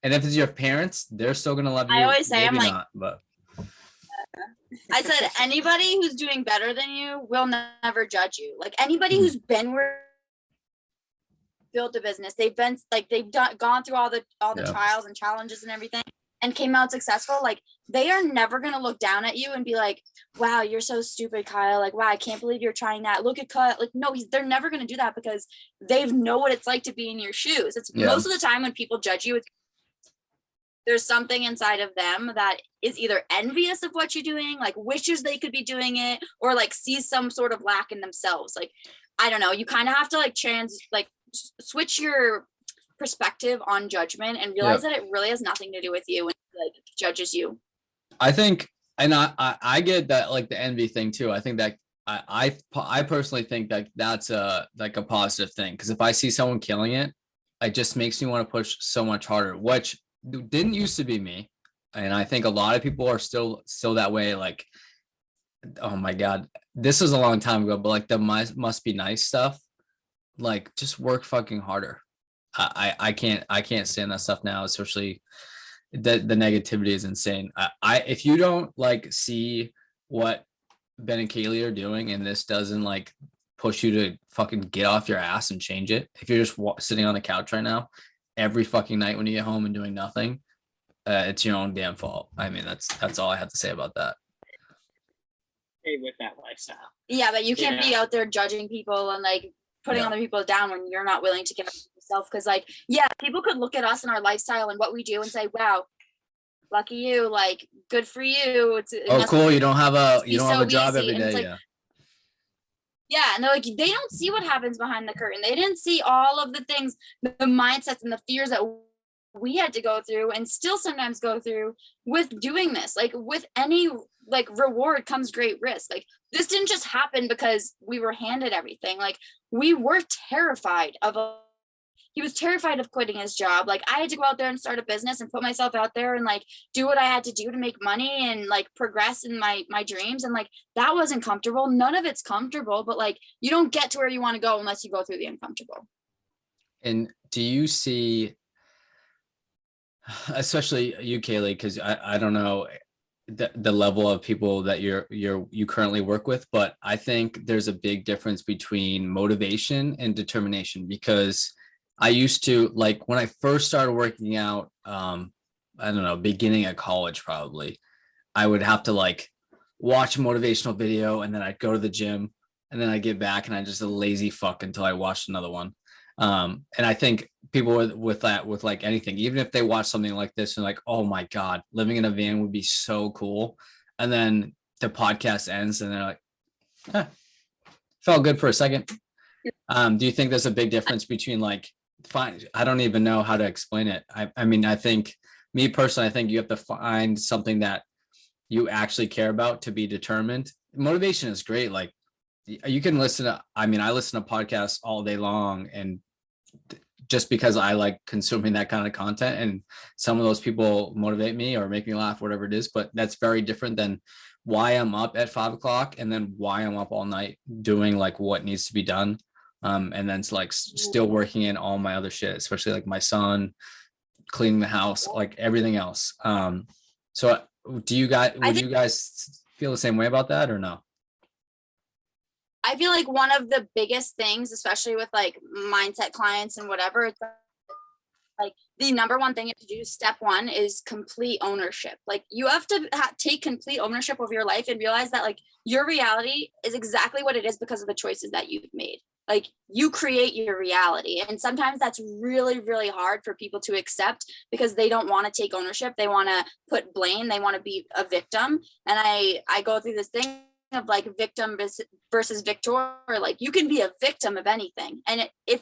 And if it's your parents, they're still gonna love you. I always say, maybe I'm like, not, but I said, anybody who's doing better than you will never judge you. Like anybody who's been where built a business, they've been like gone through all the trials and challenges and everything, and came out successful. Like they are never gonna look down at you and be like, "Wow, you're so stupid, Kyle." Like, "Wow, I can't believe you're trying that. Look at Cut." Like, no, they're never gonna do that because they know what it's like to be in your shoes. It's most of the time when people judge you, there's something inside of them that is either envious of what you're doing, like wishes they could be doing it, or like sees some sort of lack in themselves. Like, I don't know, you kind of have to like switch your perspective on judgment and realize that it really has nothing to do with you when like judges you. I think, and I get that, like the envy thing too. I think that I personally think that that's like a positive thing, because if I see someone killing it, it just makes me want to push so much harder, which didn't used to be me. And I think a lot of people are still that way. Like, oh my God, this was a long time ago, but like the must be nice stuff, like just work fucking harder. I can't stand that stuff now, especially the negativity is insane. If you don't like see what Ben and Kaylee are doing, and this doesn't like push you to fucking get off your ass and change it, if you're just sitting on the couch right now every fucking night when you get home and doing nothing, it's your own damn fault. I mean, that's all I have to say about that. With that lifestyle. Yeah, but you can't be out there judging people and like putting other people down when you're not willing to give up yourself. Because like, yeah, people could look at us and our lifestyle and what we do and say, "Wow, lucky you, like good for you." It's cool. You don't have a job easy. every day. Like, yeah, and they're like, they don't see what happens behind the curtain. They didn't see all of the things, the mindsets and the fears that we had to go through and still sometimes go through with doing this. Like with any like reward comes great risk. Like this didn't just happen because we were handed everything. Like we were terrified of he was terrified of quitting his job. Like I had to go out there and start a business and put myself out there and like do what I had to do to make money and like progress in my dreams. And like, that wasn't comfortable. None of it's comfortable, but like, you don't get to where you want to go unless you go through the uncomfortable. And do you see, especially you, Kaylee, because I don't know the level of people that you currently work with, but I think there's a big difference between motivation and determination, because I used to, like when I first started working out, I don't know, beginning of college probably, I would have to like watch a motivational video and then I'd go to the gym and then I'd get back and I just a lazy fuck until I watched another one. And I think people with like anything, even if they watch something like this and like, oh my God, living in a van would be so cool. And then the podcast ends and they're like, felt good for a second. Do you think there's a big difference between like, I don't even know how to explain it. I mean, I think me personally, I think you have to find something that you actually care about to be determined. Motivation is great. Like you can listen to, I mean, I listen to podcasts all day long, and just because I like consuming that kind of content, and some of those people motivate me or make me laugh, whatever it is, but that's very different than why I'm up at 5 o'clock and then why I'm up all night doing like what needs to be done. And then it's like still working in all my other shit, especially like my son, cleaning the house, like everything else. So would you guys feel the same way about that or no? I feel like one of the biggest things, especially with like mindset clients and whatever, it's like the number one thing you have to do, step one, is complete ownership. Like you have to take complete ownership of your life and realize that like your reality is exactly what it is because of the choices that you've made. Like you create your reality. And sometimes that's really, really hard for people to accept because they don't want to take ownership. They want to put blame. They want to be a victim. And I go through this thing of like victim versus victor. Like you can be a victim of anything. And if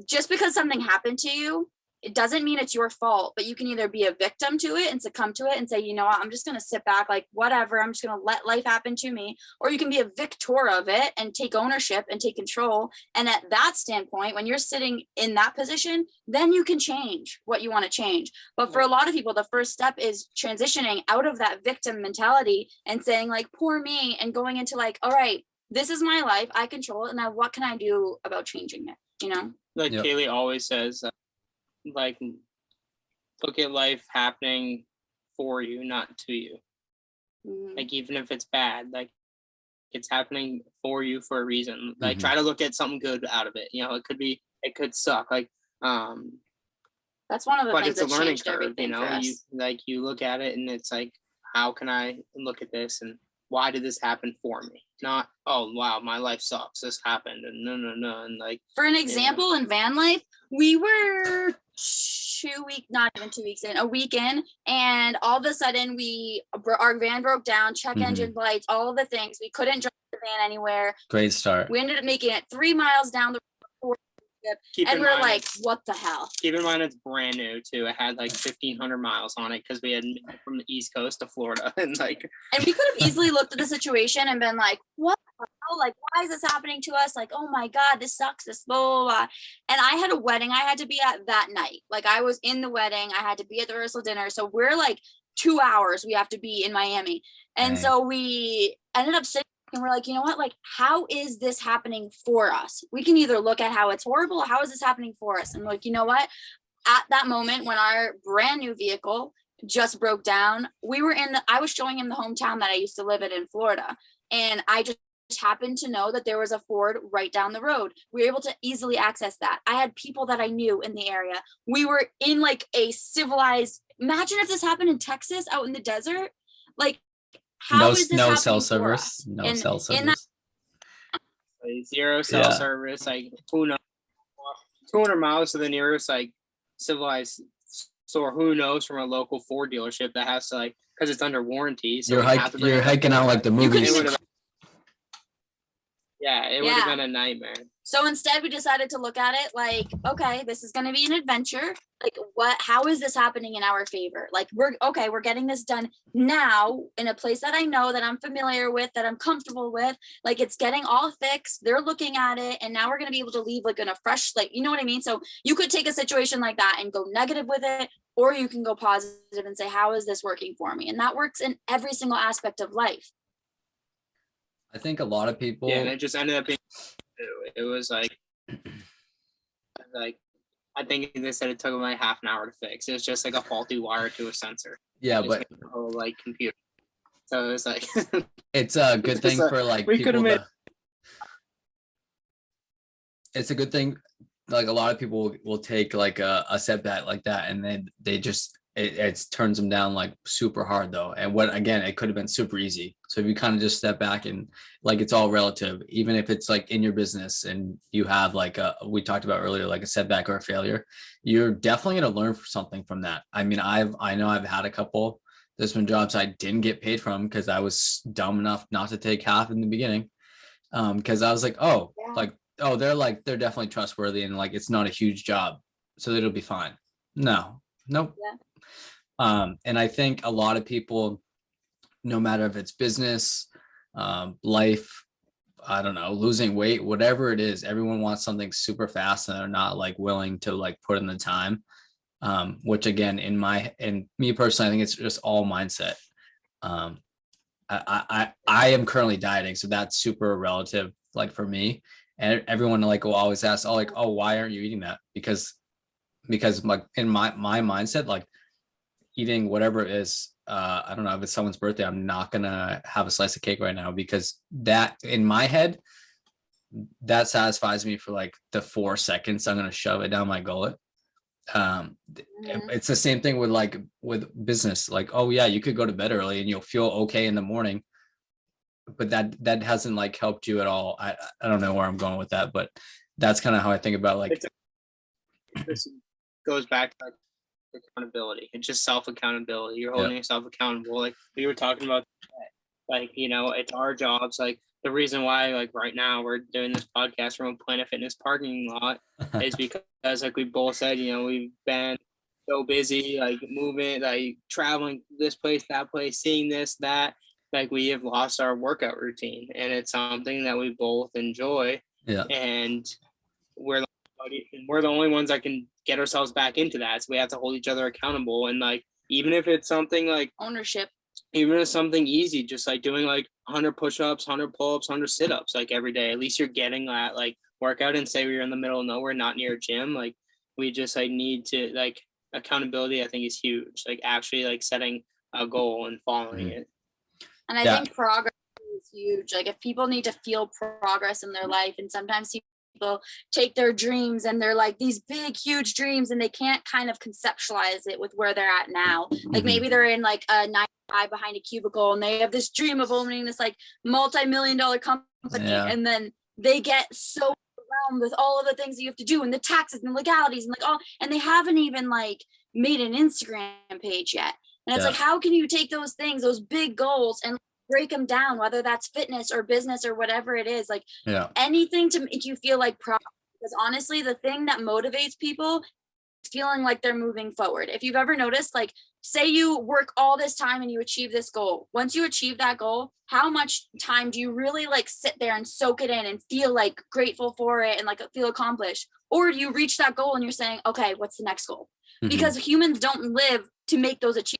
just because something happened to you, it doesn't mean it's your fault, but you can either be a victim to it and succumb to it and say, you know what, I'm just going to sit back, like whatever, I'm just going to let life happen to me. Or you can be a victor of it and take ownership and take control. And at that standpoint, when you're sitting in that position, then you can change what you want to change. But for a lot of people, the first step is transitioning out of that victim mentality and saying like, poor me, and going into like, all right, this is my life, I control it. Now what can I do about changing it? You know? Like Kaylee always says, like look at life happening for you, not to you. Mhm. Like, even if it's bad, like, it's happening for you for a reason. Like, Mhm. try to look at something good out of it. You know, it could suck. Like, That's one of the but things it's a that learning changed curve, you everything for know. us. You look at it and it's like, how can I look at this and why did this happen for me? Not, oh wow, my life sucks, this happened, and no, and like, For an example, in van life, we were not even 2 weeks in, a week in, and all of a sudden our van broke down, check Mhm. engine lights, all the things. We couldn't drive the van anywhere. Great start. We ended up making it 3 miles down the road, and we're like, what the hell? Keep in mind it's brand new too. It had like 1,500 miles on it because we had moved from the East Coast to Florida, and we could have easily looked at the situation and been like, what the hell? Like, why is this happening to us? Like, oh my God, this sucks, this blah, blah, blah. And I had a wedding I had to be at that night. Like, I was in the wedding, I had to be at the rehearsal dinner. So we're like 2 hours we have to be in Miami. And Dang. so we ended up sitting and we're like, you know what? Like, how is this happening for us? We can either look at how it's horrible, or how is this happening for us? And like, you know what? At that moment, when our brand new vehicle just broke down, I was showing him the hometown that I used to live in Florida. And I just happened to know that there was a Ford right down the road. We were able to easily access that. I had people that I knew in the area. We were in like a civilized, imagine if this happened in Texas out in the desert. Like, how is this no happening cell for service? us? No cell service. like, zero cell service. Like, who knows? 200 miles to the nearest like civilized store. Who knows, from a local Ford dealership that has to, like, because it's under warranty. So you're hiking out like the movies. It would have been a nightmare. So instead we decided to look at it like, okay, this is going to be an adventure. Like, how is this happening in our favor? Like, we're getting this done now in a place that I know, that I'm familiar with, that I'm comfortable with. Like, it's getting all fixed. They're looking at it, and now we're going to be able to leave like in a fresh, like, you know what I mean? So you could take a situation like that and go negative with it, or you can go positive and say, how is this working for me? And that works in every single aspect of life. I think a lot of people. Yeah, and it just ended up being. It was like I think they said it took like half an hour to fix. It was just like a faulty wire to a sensor. Yeah, but the whole like computer. So it was like. It's a good thing for like people. It's a good thing. Like, a lot of people will take like a setback like that, and then they just it turns them down like super hard though. And again, it could have been super easy. So if you kind of just step back and, like, it's all relative, even if it's like in your business and you have like we talked about earlier, like a setback or a failure, you're definitely going to learn something from that. I mean, I know I've had a couple. There's been jobs I didn't get paid from because I was dumb enough not to take half in the beginning. Because I was like, they're definitely trustworthy, and like, it's not a huge job, so it'll be fine. Nope. Yeah. And I think a lot of people, no matter if it's business, life, I don't know, losing weight, whatever it is, everyone wants something super fast, and they're not like willing to like put in the time. Which again, in me personally, I think it's just all mindset. I am currently dieting, so that's super relative, like, for me. And everyone like will always ask, why aren't you eating that? Because like in my mindset, like, eating whatever it is, I don't know, if it's someone's birthday, I'm not gonna have a slice of cake right now, because that, in my head, that satisfies me for like the 4 seconds I'm gonna shove it down my gullet. It's the same thing with business. Like, oh yeah, you could go to bed early and you'll feel okay in the morning, but that hasn't like helped you at all. I don't know where I'm going with that, but that's kind of how I think about, like, this goes back to like accountability. It's just self-accountability. You're holding yourself accountable. Like we were talking about, like, you know, it's our jobs. Like, the reason why, like, right now we're doing this podcast from a Planet Fitness parking lot is because, like we both said, you know, we've been so busy, like moving, like traveling this place, that place, seeing this, that, like we have lost our workout routine, and it's something that we both enjoy. Yeah. And we're the only ones that can get ourselves back into that. So we have to hold each other accountable. And like, even if it's something like ownership, even if it's something easy, just like doing like 100 push-ups, 100 pull-ups, 100 sit-ups, like every day, at least you're getting that like workout. And say we're in the middle of nowhere, not near a gym, like we just like need to like accountability, I think, is huge. Like actually like setting a goal and following it. And I think progress is huge. Like if people need to feel progress in their life, and sometimes people take their dreams and they're like these big, huge dreams, and they can't kind of conceptualize it with where they're at now. Like maybe they're in like a 9-to-5 behind a cubicle and they have this dream of owning this like multi-million-dollar company, and then they get so overwhelmed with all of the things that you have to do and the taxes and the legalities and like all, and they haven't even like made an Instagram page yet. And it's like, how can you take those things, those big goals, and break them down, whether that's fitness or business or whatever it is, like anything to make you feel like progress. Because honestly, the thing that motivates people is feeling like they're moving forward. If you've ever noticed, like say you work all this time and you achieve this goal. Once you achieve that goal, how much time do you really like sit there and soak it in and feel like grateful for it and like feel accomplished? Or do you reach that goal and you're saying, okay, what's the next goal? Because humans don't live to make those achievements.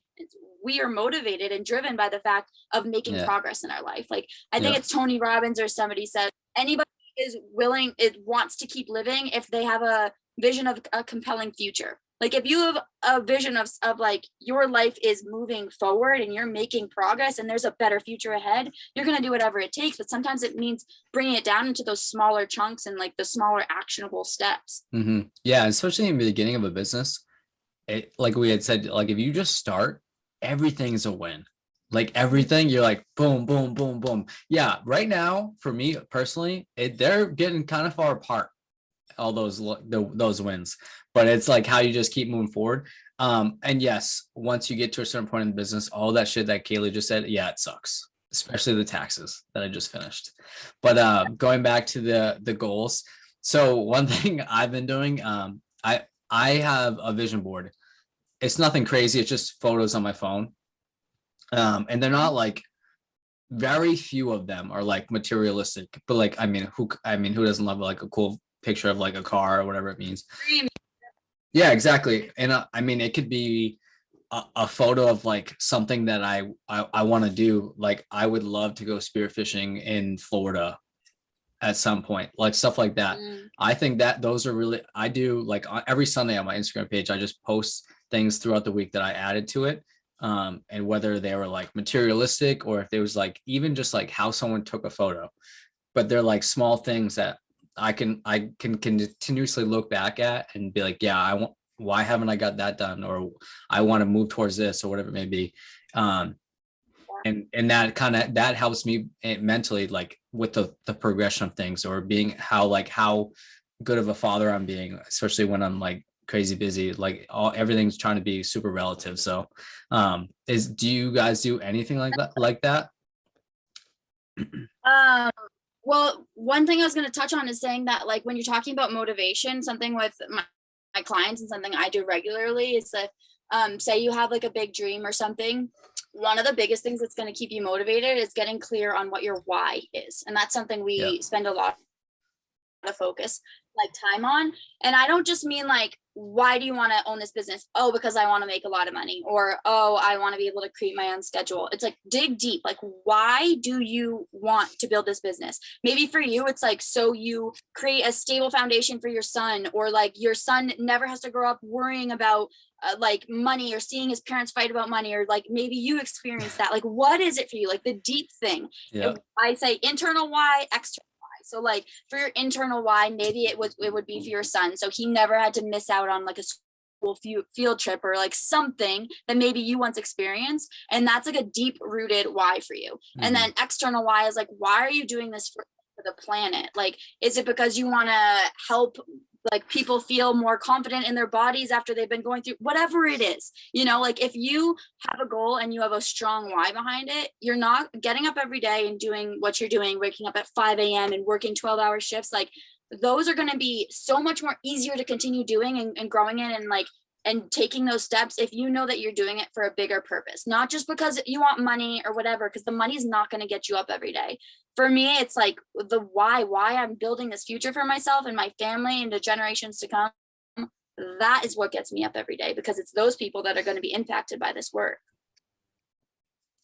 We are motivated and driven by the fact of making progress in our life. Like I think it's Tony Robbins or somebody said, anybody is willing, it wants to keep living if they have a vision of a compelling future. Like if you have a vision of like your life is moving forward and you're making progress and there's a better future ahead, you're going to do whatever it takes. But sometimes it means bringing it down into those smaller chunks and like the smaller actionable steps. Yeah, especially in the beginning of a business. Like we had said, like if you just start, everything's a win. Like everything, you're like boom, boom, boom, boom. Yeah, right now for me personally, they're getting kind of far apart, all those wins. But it's like how you just keep moving forward. And yes, once you get to a certain point in the business, all that shit that Kaylee just said, it sucks, especially the taxes that I just finished. But going back to the goals. So one thing I've been doing, I have a vision board. It's nothing crazy. It's just photos on my phone. And they're not like, very few of them are like materialistic, but like, who doesn't love like a cool picture of like a car or whatever it means? Yeah, exactly. And it could be a photo of like something that I want to do. Like I would love to go spearfishing in Florida at some point, like stuff like that. I think that those are really, I do like every Sunday on my Instagram page, I just post things throughout the week that I added to it. And whether they were like materialistic or if it was like even just like how someone took a photo, but they're like small things that I can continuously look back at and be like, why haven't I got that done? Or I want to move towards this or whatever it may be. And that helps me mentally, like with the progression of things, or being how good of a father I'm being, especially when I'm like crazy busy, like everything's trying to be super relative. So do you guys do anything like that? Well, one thing I was going to touch on is saying that like when you're talking about motivation, something with my clients and something I do regularly is that say you have like a big dream or something. One of the biggest things that's going to keep you motivated is getting clear on what your why is. And that's something we spend a lot of focus, like time on. And I don't just mean like, why do you want to own this business? Oh, because I want to make a lot of money, or, oh, I want to be able to create my own schedule. It's like, dig deep. Like, why do you want to build this business? Maybe for you, it's like, so you create a stable foundation for your son, or like your son never has to grow up worrying about like money or seeing his parents fight about money, or like maybe you experience that. Like, what is it for you? Like the deep thing. I say internal why, external. So like for your internal why, maybe it would be for your son, so he never had to miss out on like a school field trip or like something that maybe you once experienced, and that's like a deep rooted why for you. And then external why is like, why are you doing this for the planet? Like, is it because you want to help like people feel more confident in their bodies after they've been going through whatever it is, like if you have a goal and you have a strong why behind it, you're not getting up every day and doing what you're doing, waking up at 5 a.m. and working 12-hour shifts. Like those are going to be so much more easier to continue doing and growing in and taking those steps if you know that you're doing it for a bigger purpose, not just because you want money or whatever, because the money is not going to get you up every day. For me, it's like the why I'm building this future for myself and my family and the generations to come. That is what gets me up every day, because it's those people that are going to be impacted by this work.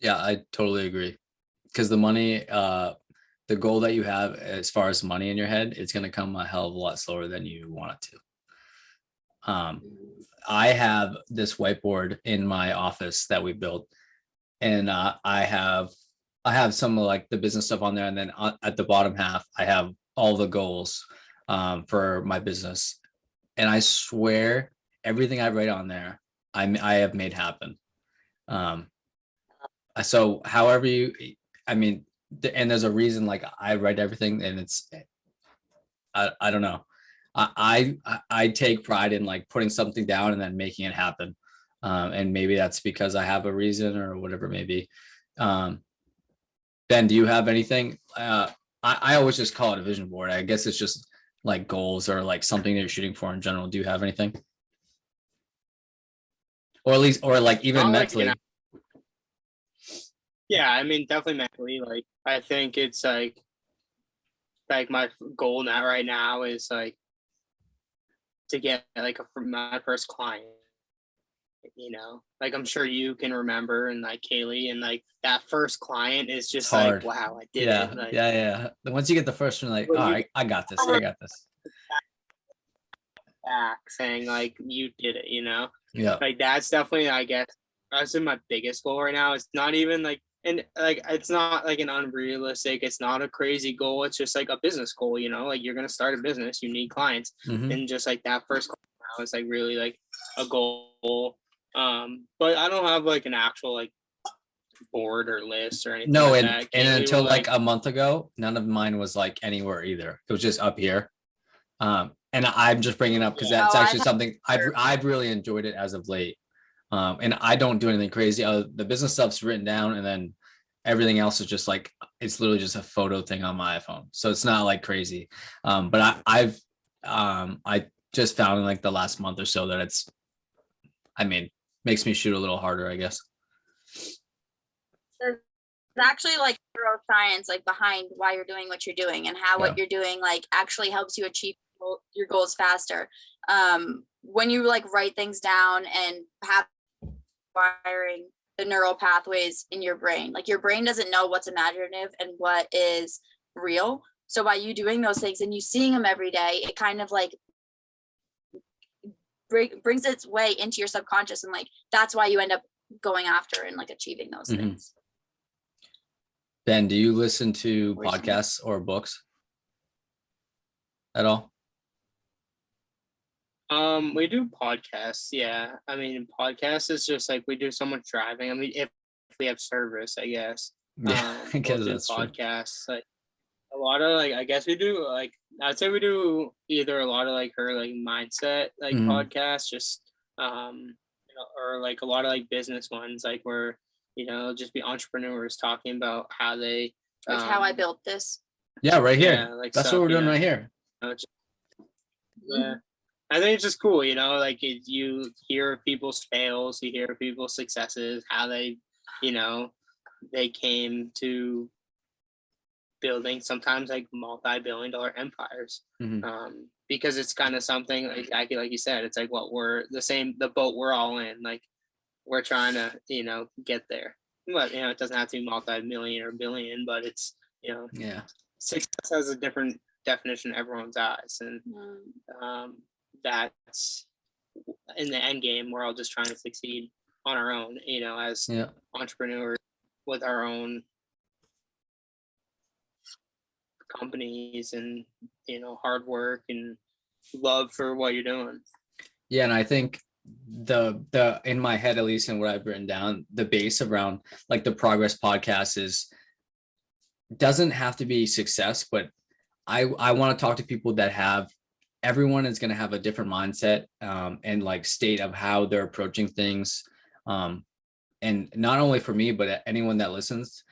Yeah, I totally agree. Because the money, the goal that you have as far as money in your head, it's going to come a hell of a lot slower than you want it to. I have this whiteboard in my office that we built, and I have some of like the business stuff on there, and then at the bottom half I have all the goals for my business, and I swear everything I write on there I have made happen. So however I mean, and there's a reason like I write everything, and it's I don't know. I take pride in like putting something down and then making it happen. And maybe that's because I have a reason or whatever it may be. Ben, do you have anything? I always just call it a vision board. I guess it's just like goals or like something that you're shooting for in general. Do you have anything? Or at least, or like even mentally? Yeah, I mean, definitely mentally. Like, I think it's like my goal now right now is like to get like my first client. Like I'm sure you can remember, and like Kaylee, and like that first client is just like, wow, I did it. Like, yeah. Once you get the first one, like, all right, I got this. Back saying like you did it, Yeah. Like that's definitely, I guess, that's my biggest goal right now. It's not even like, and like it's not like an unrealistic, it's not a crazy goal. It's just like a business goal, like you're gonna start a business, you need clients, and just like that first client now is like really like a goal. But I don't have like an actual like board or list or anything. No, like and that. until like a month ago, none of mine was like anywhere either. It was just up here. And I'm just bringing it up because that's actually something I've really enjoyed it as of late. And I don't do anything crazy. The business stuff's written down, and then everything else is just like, it's literally just a photo thing on my iPhone. So it's not like crazy. But I just found in like the last month or so that makes me shoot a little harder, I guess. There's actually like neuroscience like behind why you're doing what you're doing, and how what you're doing like actually helps you achieve your goals faster. When you like write things down and have wiring the neural pathways in your brain, like your brain doesn't know what's imaginative and what is real. So by you doing those things and you seeing them every day, it kind of like brings its way into your subconscious, and like that's why you end up going after and like achieving those things. Ben, do you listen to podcasts or books at all? We do podcasts. Yeah, I mean, podcasts is just like we do so much driving. I mean, if we have service, I guess. Yeah, I guess that's podcasts. True. Like a lot of like, I guess we do like, I'd say we do either a lot of like her like mindset like podcasts, just or like a lot of like business ones, like where just be entrepreneurs talking about how they like how I built this. Yeah, right here. Yeah, like that's what we're doing right here. Yeah. I think it's just cool, like you hear people's fails, you hear people's successes, how they, they came to building sometimes like multi-billion-dollar empires. Because it's kind of something like you said, it's like we're the boat we're all in, like we're trying to, get there. But, it doesn't have to be multi-million or billion, but it's, success has a different definition in everyone's eyes. And that's in the end game, we're all just trying to succeed on our own, as entrepreneurs with our own companies and, hard work and love for what you're doing. Yeah. And I think the in my head, at least in what I've written down, the base around like the Progress podcast doesn't have to be success, but I want to talk to people that everyone is going to have a different mindset and like state of how they're approaching things. And not only for me, but anyone that listens,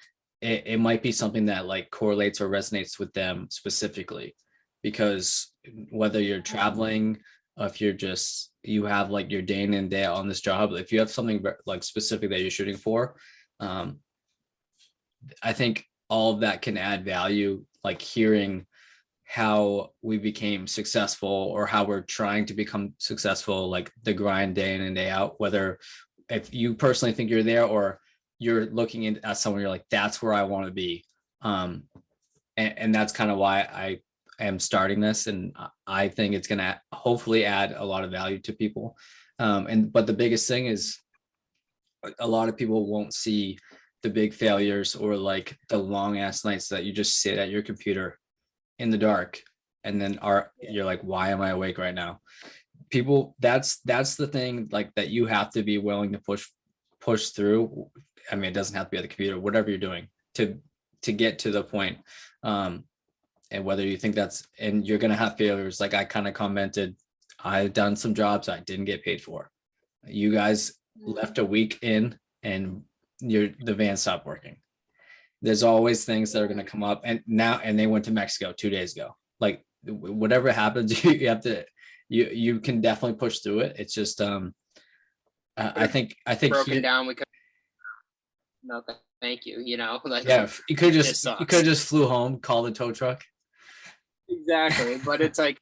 it might be something that like correlates or resonates with them specifically, because whether you're traveling, if you have like your day in and day out on this job, if you have something like specific that you're shooting for, I think all of that can add value, like hearing how we became successful or how we're trying to become successful, like the grind day in and day out, whether if you personally think you're there or you're looking at someone, you're like, that's where I want to be. And that's kind of why am starting this, and I think it's going to hopefully add a lot of value to people. But the biggest thing is a lot of people won't see the big failures or like the long ass nights that you just sit at your computer in the dark and then you're like, why am I awake right now? People, that's the thing, like, that you have to be willing to push through. I mean, it doesn't have to be at the computer, whatever you're doing to get to the point. And whether you think and you're gonna have failures. Like I kind of commented, I've done some jobs I didn't get paid for. You guys left a week in and the van stopped working. There's always things that are going to come up, and they went to Mexico 2 days ago. Like whatever happens, you have to, you can definitely push through it. It's just, I think broken down. We could, no, thank you. You know, like, yeah, you could just flew home, called the tow truck. Exactly. But it's like,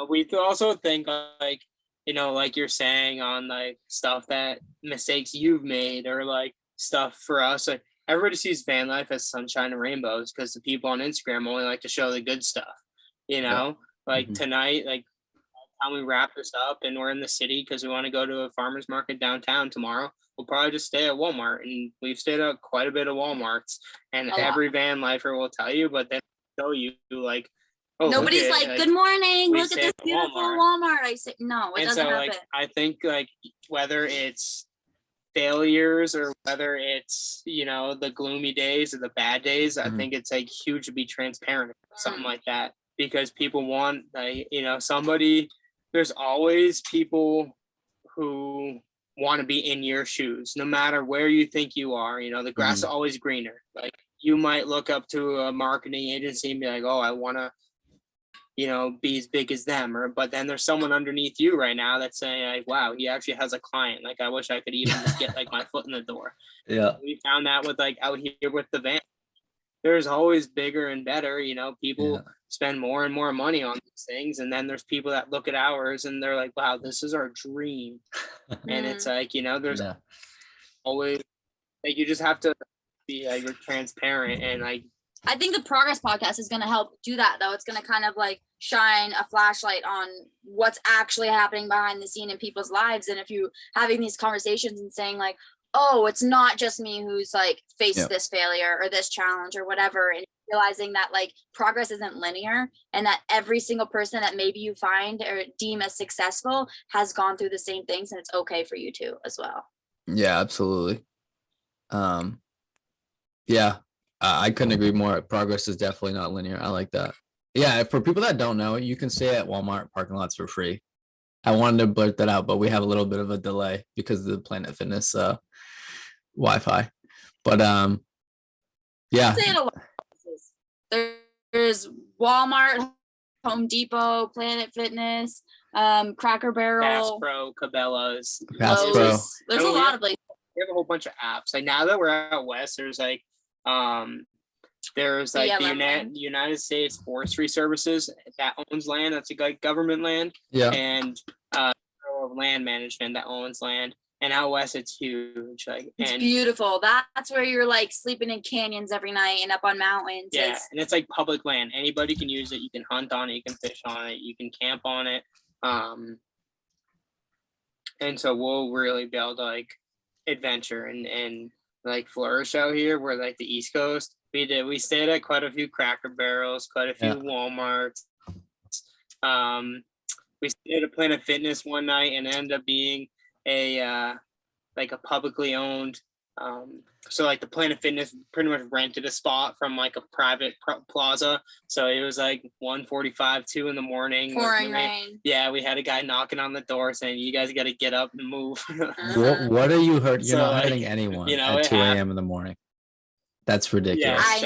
we also think like, you know, like you're saying on like stuff that mistakes you've made or like stuff for us. Like everybody sees van life as sunshine and rainbows because the people on Instagram only like to show the good stuff, you know, like tonight, like time we wrap this up and we're in the city because we want to go to a farmer's market downtown tomorrow, we'll probably just stay at Walmart. And we've stayed at quite a bit of Walmarts, and every van lifer will tell you, but then show you like, oh, nobody's like, good morning, look at this beautiful Walmart. I say, no, it doesn't happen. Like, I think like whether it's failures or whether it's, you know, the gloomy days or the bad days, I think it's like huge to be transparent, something like that, because people want, like, you know, there's always people who want to be in your shoes, no matter where you think you are. You know, the grass is always greener. Like you might look up to a marketing agency and be like, oh, I want to, you know, be as big as them, but then there's someone underneath you right now that's saying like, wow, he actually has a client. Like I wish I could even just get like my foot in the door. Yeah. We found that with like out here with the van. There's always bigger and better, you know, people spend more and more money on these things. And then there's people that look at ours and they're like, wow, this is our dream. And it's like, you know, there's always like, you just have to be like, you're transparent. And like, I think the Progress podcast is going to help do that, though. It's going to kind of like shine a flashlight on what's actually happening behind the scene in people's lives. And if you having these conversations and saying like, oh, it's not just me who's like faced this failure or this challenge or whatever, and realizing that like progress isn't linear and that every single person that maybe you find or deem as successful has gone through the same things, and it's okay for you too as well. Yeah, absolutely. Yeah. I couldn't agree more. Progress is definitely not linear. I like that. Yeah, for people that don't know, you can stay at Walmart parking lots for free. I wanted to blurt that out, but we have a little bit of a delay because of the Planet Fitness Wi-Fi. But yeah. There's Walmart, Home Depot, Planet Fitness, Cracker Barrel, Bass Pro, Cabela's, There's a lot of places. We have a whole bunch of apps. Like now that we're out west, there's like the United States Forestry Services that owns land. That's like government land. Yeah. And land management that owns land. And out west, it's huge. Like it's beautiful. That's where you're like sleeping in canyons every night and up on mountains. Yeah, and it's like public land. Anybody can use it. You can hunt on it. You can fish on it. You can camp on it. And so we'll really be able to like adventure and like flourish out here. We're like the East Coast. We stayed at quite a few Cracker Barrels, quite a few Walmarts. We stayed at Planet Fitness one night and ended up being a publicly owned. So like the Planet Fitness pretty much rented a spot from like a private plaza. So it was like 1:45, 2 in the morning. Pouring rain. Yeah, we had a guy knocking on the door saying, "You guys got to get up and move." What are you hurting? You're not hurting anyone at 2 a.m. in the morning. That's ridiculous.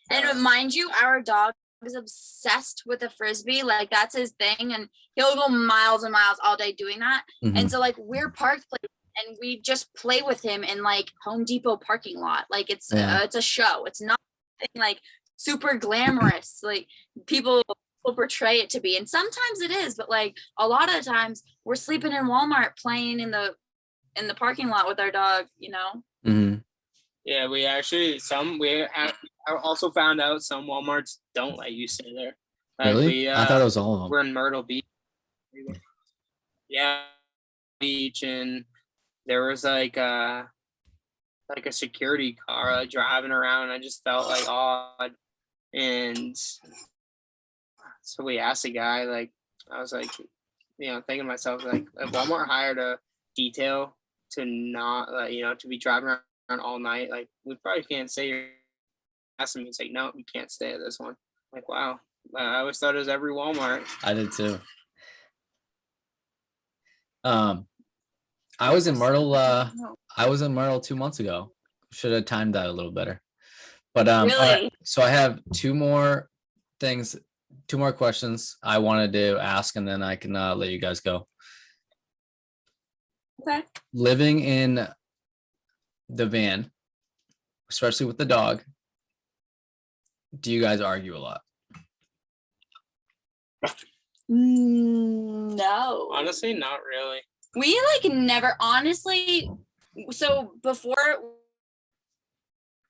And mind you, our dog is obsessed with a Frisbee. Like that's his thing, and he'll go miles and miles all day doing that. And so like we're parked and we just play with him in like Home Depot parking lot. Like it's a show. It's not like super glamorous like people will portray it to be, and sometimes it is, but like a lot of the times we're sleeping in Walmart playing in the parking lot with our dog, you know. Yeah, we actually I also found out some Walmarts don't let you stay there. Like Really? I thought it was all of them. We're in Myrtle Beach. Yeah, beach, and there was like a security car driving around. I just felt like odd, and so we asked the guy. Like, I was like, thinking to myself, like, if Walmart hired a detail to not, to be driving around all night, like, we probably can't stay here. Asked him, he's like, no, you can't stay at this one. I'm like, wow, I always thought it was every Walmart. I did too. I was in Myrtle. I was in Myrtle 2 months ago. Should have timed that a little better. But Really? all right, so I have two more questions I wanted to ask, and then I can let you guys go. Okay. Living in the van, especially with the dog, do you guys argue a lot? No. Honestly, not really. We like never, honestly. So before,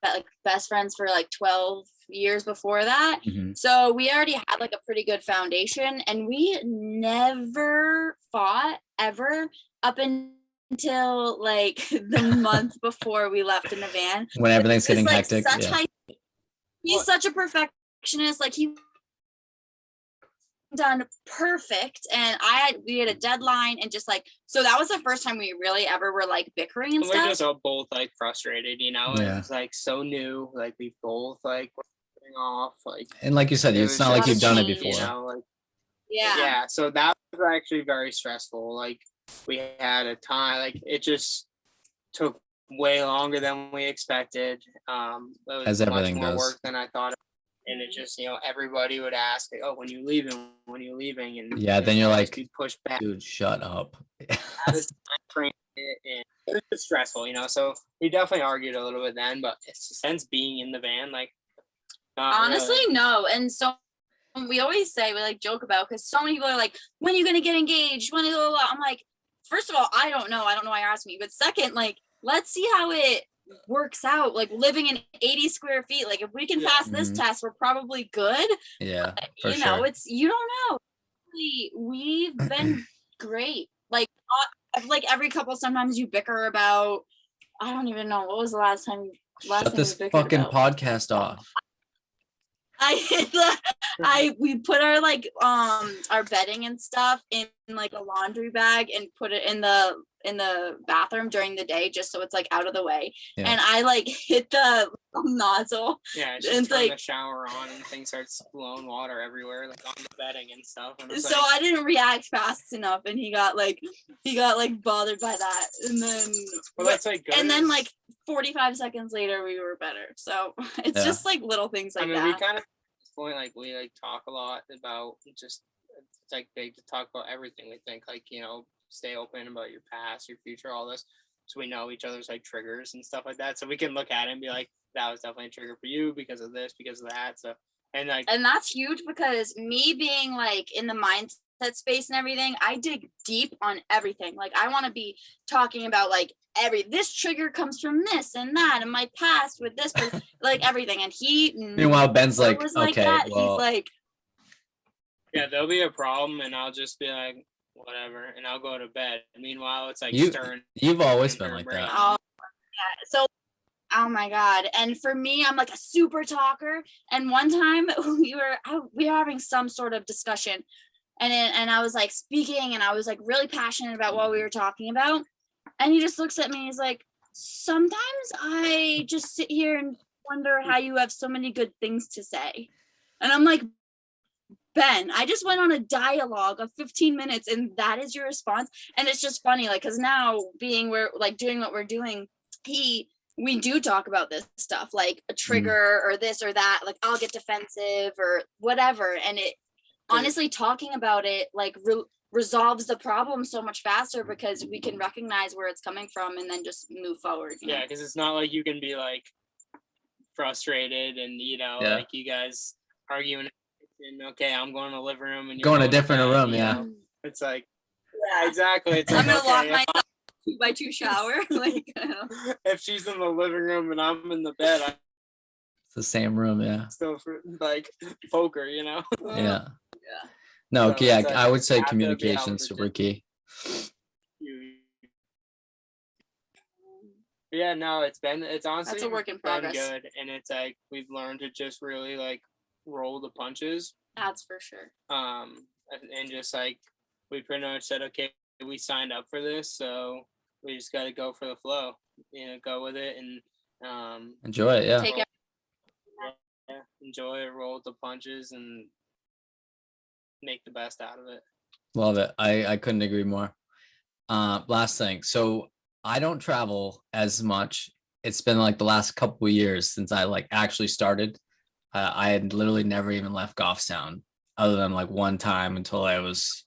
like best friends for like 12 years before that. Mm-hmm. So we already had like a pretty good foundation, and we never fought ever up until like the month before we left in the van. When everything's getting like hectic. He's such a perfectionist. Like he done perfect, and we had a deadline, and just like, so that was the first time we really ever were like bickering and stuff. We're just all both like frustrated, Yeah. It was like so new, like we both like were putting off, like, and like you said, it's not like you've done it before. Yeah. So that was actually very stressful. Like we had a time, like it just took way longer than we expected. It was As everything much more does. work than I thought. And it just, everybody would ask, like, oh, when you leaving? And yeah, then you're like, be pushed back. Dude, shut up. And it was just stressful, So we definitely argued a little bit then, but since being in the van, like, honestly, really. No. And so we always say, we like joke about, because so many people are like, when are you gonna get engaged? When I'm like, first of all, I don't know why you're asking me, but second, like, let's see how it works out. Like living in 80 square feet, like if we can pass this test, we're probably good. Yeah, but, sure. It's, you don't know. We've been great. Like every couple, sometimes you bicker about, I don't even know, what was the last time Shut this fucking podcast off. We put our like our bedding and stuff in like a laundry bag and put it in the bathroom during the day, just so it's like out of the way. Yeah. And I like hit the nozzle. Yeah, just turn the shower on and things starts blowing water everywhere, like on the bedding and stuff. And so I didn't react fast enough, and he got like bothered by that. And then that's like good. And then like 45 seconds later we were better. So it's just like little things like that. We kind of point, like we like talk a lot about just, it's like big to talk about everything. We think like, stay open about your past, your future, all this, so we know each other's like triggers and stuff like that, so we can look at it and be like, that was definitely a trigger for you because of this, because of that. So and that's huge, because me being like in the mindset space and everything, I dig deep on everything. Like I want to be talking about like this trigger comes from this and that and my past with this, like everything. And meanwhile Ben's like, okay, well, he's like, yeah, there'll be a problem and I'll just be like, whatever, and I'll go to bed. Meanwhile, it's like you've always been like that. Oh, yeah. So oh my God. And for me, I'm like a super talker. And one time we were having some sort of discussion, and I was like speaking, and I was like really passionate about what we were talking about. And he just looks at me, he's like, sometimes I just sit here and wonder how you have so many good things to say. And I'm like, Ben, I just went on a dialogue of 15 minutes and that is your response. And it's just funny, like, because now we're like doing what we're doing, we do talk about this stuff, like a trigger or this or that, like I'll get defensive or whatever. And it honestly, talking about it like resolves the problem so much faster, because we can recognize where it's coming from and then just move forward. Yeah, because it's not like you can be like frustrated and like you guys arguing. And okay, I'm going to the living room and you're going to a different room. Yeah, it's like, yeah, exactly. It's like, I'm gonna lock myself 2x2 shower. Like, if she's in the living room and I'm in the bed, I It's the same room, yeah. still like poker, Yeah. yeah. No, So yeah, it's like, I would say have to be able communication to super just- key. Yeah, no, it's honestly That's a work in been progress. good, and it's like we've learned to just really like roll the punches, That's for sure. and just like we pretty much said, okay, we signed up for this, so we just got to go for the flow, go with it, and Enjoy it, yeah. Take it. yeah, enjoy it, roll with the punches, and make the best out of it. Love it. I couldn't agree more. Last thing. So I don't travel as much. It's been like the last couple of years since I like actually started. I had literally never even left Goffstown other than like one time until I was,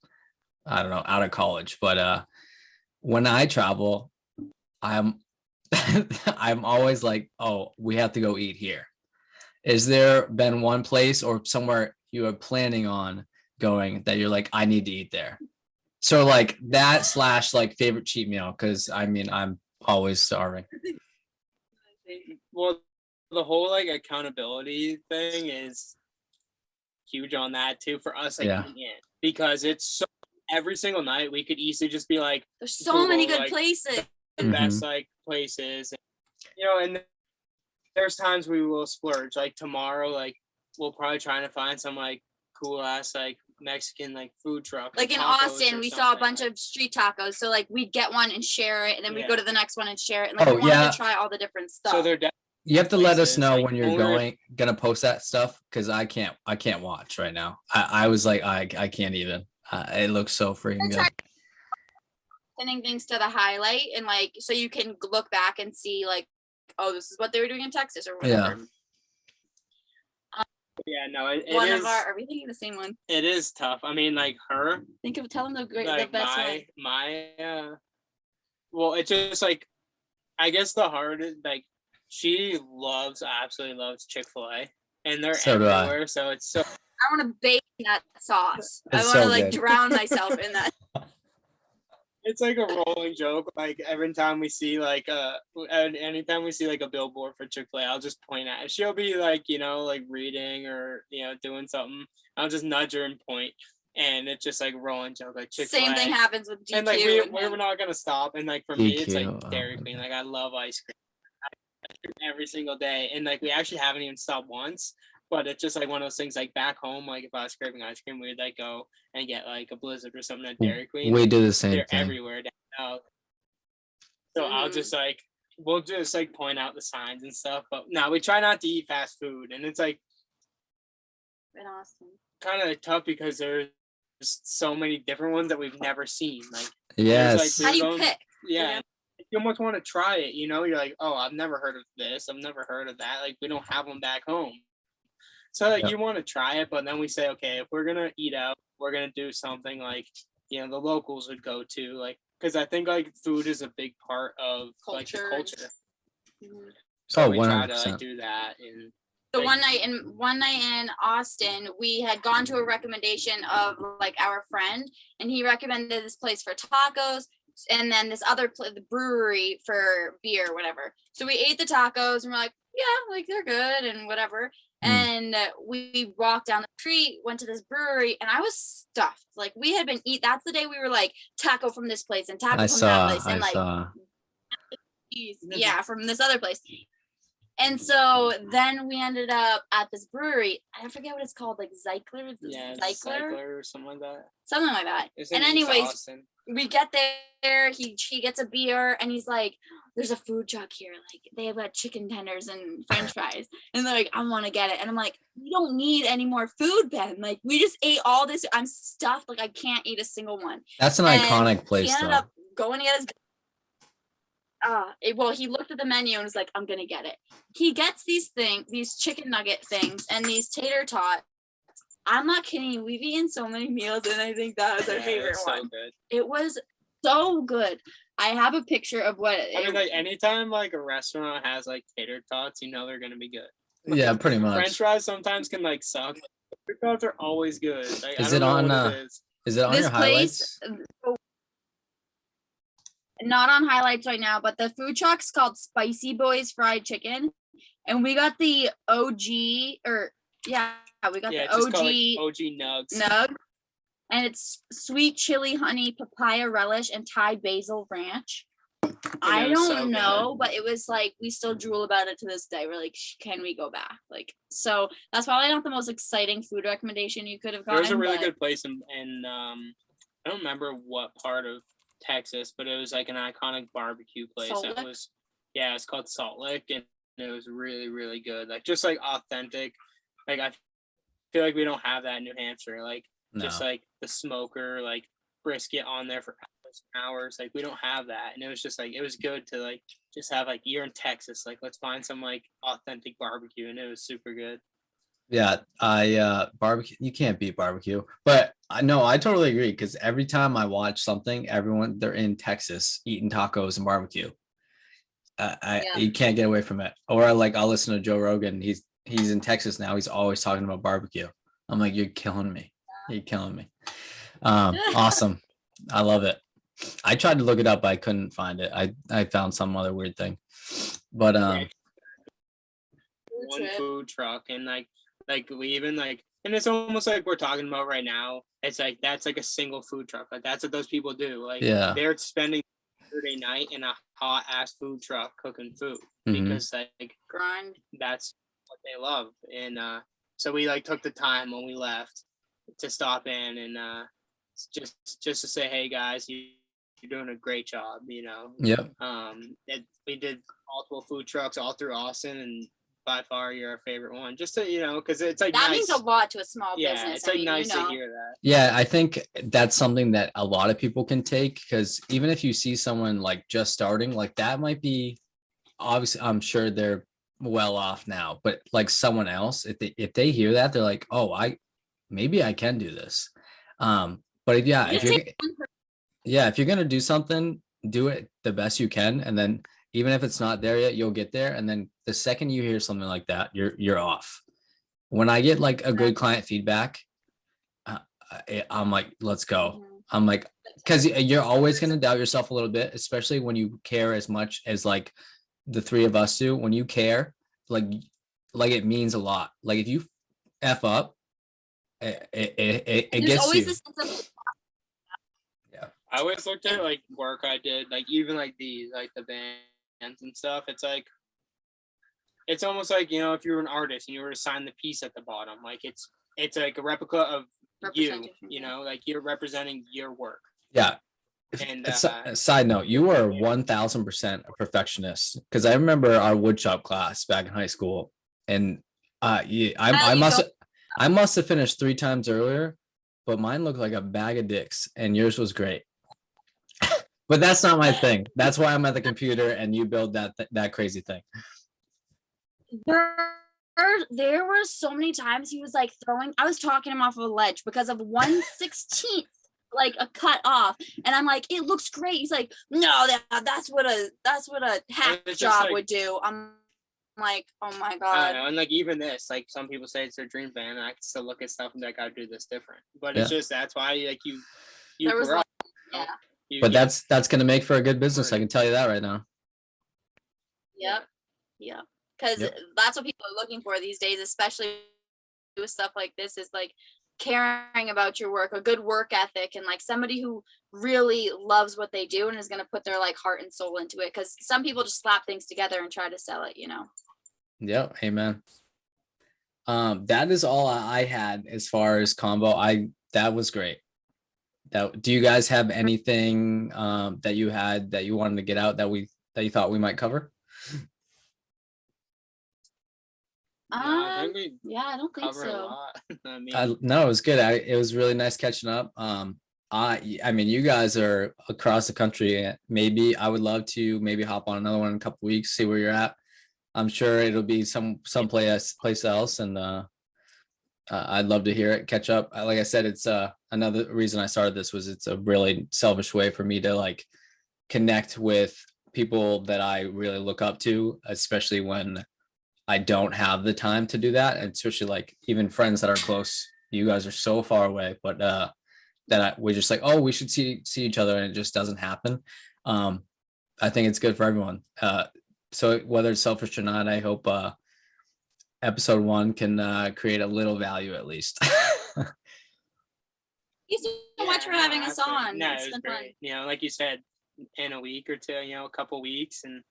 I don't know, out of college. But when I travel, I'm I'm always like, oh, we have to go eat here. Is there been one place or somewhere you are planning on going that you're like, I need to eat there? So like that / like favorite cheat meal, because I mean I'm always starving. Well, the whole like accountability thing is huge on that too for us, like, because it's so every single night we could easily just be like, there's so many good like, places. the best like places, and there's times we will splurge. Like tomorrow, like we'll probably try to find some like cool ass like Mexican like food truck. Like in Austin, we saw a bunch of street tacos. So like we'd get one and share it, and then we'd go to the next one and share it. And like we wanted to try all the different stuff. So they're you have to let us know like, when you're gonna post that stuff, because I can't watch right now. I was like, I can't even. It looks so freaking good. Sending things to the highlight, and like so you can look back and see like, oh, this is what they were doing in Texas or whatever. Yeah, no, it one is, of our. Are we thinking the same one? It is tough. I mean, like her. Tell them the like best one. Well, it's just like, I guess the hardest, like she absolutely loves Chick-fil-A, and they're everywhere. So it's so. I want to bake in that sauce. It's I want to like drown myself in that. It's like a rolling joke. Like every time we see like anytime we see like a billboard for Chick-fil-A, I'll just point at it. She'll be like, like reading or doing something. I'll just nudge her and point, and it's just like rolling joke, like Chick-fil-A. Same thing happens with DQ. And like we're not gonna stop. And like for me, it's like Dairy Queen. Like I love ice cream. Every single day, and like we actually haven't even stopped once. But it's just like one of those things. Like back home, like if I was craving ice cream, we'd like go and get like a Blizzard or something at Dairy Queen. We do the same They're thing. everywhere down south. So I'll just like we'll just like point out the signs and stuff. But no, we try not to eat fast food, and it's like in Austin kind of tough because there's so many different ones that we've never seen. Like yes, like, how do you pick? Yeah. You almost want to try it, you're like, oh, I've never heard of this, I've never heard of that, like we don't have them back home. So like you want to try it, but then we say, okay, if we're gonna eat out, we're gonna do something like the locals would go to, like, because I think like food is a big part of like the culture. Mm-hmm. So we try to like do that. And so one night in Austin, we had gone to a recommendation of like our friend, and he recommended this place for tacos, and then this other the brewery for beer, whatever. So we ate the tacos and we're like, yeah, like they're good and whatever. And we walked down the street, went to this brewery, and I was stuffed. Like we had been that's the day we were like taco from this place and taco from that place, and from this other place. And so then we ended up at this brewery. I forget what it's called, like Zeichler. Zeichler or something like that. Something like that. And anyways, we get there. He gets a beer, and he's like, "There's a food truck here. Like they have chicken tenders and French fries." And they're like, "I want to get it." And I'm like, "We don't need any more food, Ben. Like we just ate all this. I'm stuffed. Like I can't eat a single one." That's an iconic place. He ended up going to get his. Well, he looked at the menu and was like, "I'm gonna get it." He gets these chicken nugget things, and these tater tots. I'm not kidding you. We've eaten so many meals, and I think that was our favorite one. Good. It was so good. I have a picture of what. I mean, like anytime like a restaurant has like tater tots, they're gonna be good. Like, yeah, pretty much. French fries sometimes can like suck. Tater tots are always good. Like, is it on your highlights? not on highlights right now, but the food truck's called Spicy Boys Fried Chicken, and we got the OG, or yeah, we got the just OG call it OG nugs. nug, and it's sweet chili honey papaya relish and Thai basil ranch. I don't know, but it was like we still drool about it to this day. We're like, can we go back? Like, so that's probably not the most exciting food recommendation you could have gotten. There's a really good place in I don't remember what part of Texas, but it was like an iconic barbecue place. It's called Salt Lick, and it was really, really good. Like just like authentic. Like I feel like we don't have that in New Hampshire. Like just like the smoker, like brisket on there for hours. Like we don't have that, and it was just like it was good to like just have like you're in Texas. Like let's find some like authentic barbecue, and it was super good. Yeah, barbecue, you can't beat barbecue. But I know I totally agree, because every time I watch something, they're in Texas eating tacos and barbecue. You can't get away from it. Or like I'll listen to Joe Rogan. He's in Texas now. He's always talking about barbecue. I'm like, you're killing me. You're killing me. Awesome. I love it. I tried to look it up, but I couldn't find it. I found some other weird thing. But one food truck, and like we even like, and it's almost like we're talking about right now. It's like that's like a single food truck. Like that's what those people do. Like they're spending Saturday night in a hot ass food truck cooking food because like grind. That's what they love. And so we like took the time when we left to stop in and just to say, hey guys, you're doing a great job, you know. We did multiple food trucks all through Austin, and by far you're our favorite one, just to, you know, because it's like that nice. Means a lot to a small business. It's like nice to hear that. Yeah, I think that's something that a lot of people can take, because even if you see someone like just starting, like that might be, obviously I'm sure they're well off now, but like someone else, if they hear that, they're like, oh, maybe I can do this. But if you're gonna do something, do it the best you can, and then even if it's not there yet, you'll get there. And then the second you hear something like that, you're off. When I get like a good client feedback, I'm like, let's go. I'm like, because you're always gonna doubt yourself a little bit, especially when you care as much as like the three of us do. When you care, like it means a lot. Like if you F up, it gets always you. I always looked at like work I did, like even like these, like the bands and stuff. It's like, it's almost like, you know, if you were an artist and you were to sign the piece at the bottom, like it's like a replica of you know, like you're representing your work. Yeah. And side note, you are 1000% a perfectionist, because I remember our woodshop class back in high school, and I must have finished 3 times earlier, but mine looked like a bag of dicks, and yours was great. But that's not my thing. That's why I'm at the computer and you build that crazy thing. There were so many times he was like I was talking him off of a ledge because of 1/16 like a cut off, and I'm like, it looks great. He's like, no, that's what a hack job like, would do. I'm like, oh my god. And like even this, like some people say it's their dream band, and I can still look at stuff and be like, I do this different. But it's just, that's why like you grow up, but that's going to make for a good business. I can tell you that right now. Yep. Because that's what people are looking for these days, especially with stuff like this, is like caring about your work, a good work ethic, and like somebody who really loves what they do and is going to put their like heart and soul into it. Because some people just slap things together and try to sell it, you know. Yep. Amen. That is all I had as far as combo. That was great. Do you guys have anything that you had that you wanted to get out that you thought we might cover? I don't think so. No, it was good. It was really nice catching up. I mean, you guys are across the country. Maybe I would love to maybe hop on another one in a couple weeks, see where you're at. I'm sure it'll be someplace else, and I'd love to hear it, catch up. Like I said, it's another reason I started this was it's a really selfish way for me to like connect with people that I really look up to, especially when I don't have the time to do that. And especially like even friends that are close, you guys are so far away, but we're just like, oh, we should see each other, and it just doesn't happen. I think it's good for everyone. So whether it's selfish or not, I hope episode 1 can create a little value at least. Thank you so much for having us on. No, It's it was been fun. great. You know, like you said, in a week or two, a couple weeks, and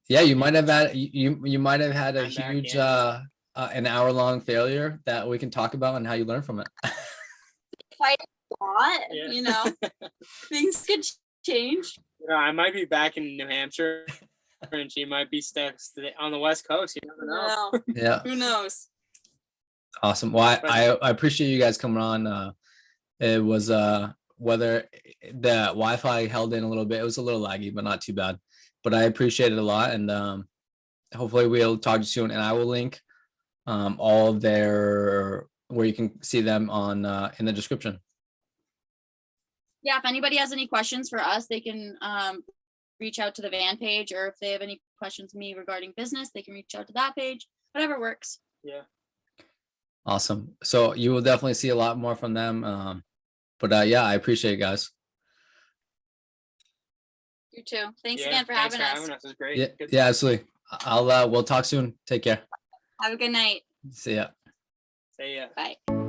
yeah, you might have had you might have had a I'm back huge in. an hour-long failure that we can talk about and how you learn from it. Quite a lot, Yeah. Things could change. I might be back in New Hampshire, and she might be stuck on the West Coast. You never know. No. Yeah. Who knows? Awesome. Well, I appreciate you guys coming on. It was whether the Wi-Fi held in a little bit, it was a little laggy, but not too bad. But I appreciate it a lot, and hopefully we'll talk to you soon. And I will link all of their where you can see them on in the description. Yeah, if anybody has any questions for us, they can reach out to the van page, or if they have any questions me regarding business, they can reach out to that page. Whatever works. Yeah. Awesome. So you will definitely see a lot more from them. But yeah, I appreciate it, guys. You too. Thanks again for having us. It was great. Yeah, absolutely. We'll talk soon. Take care. Have a good night. See ya. See ya. Bye.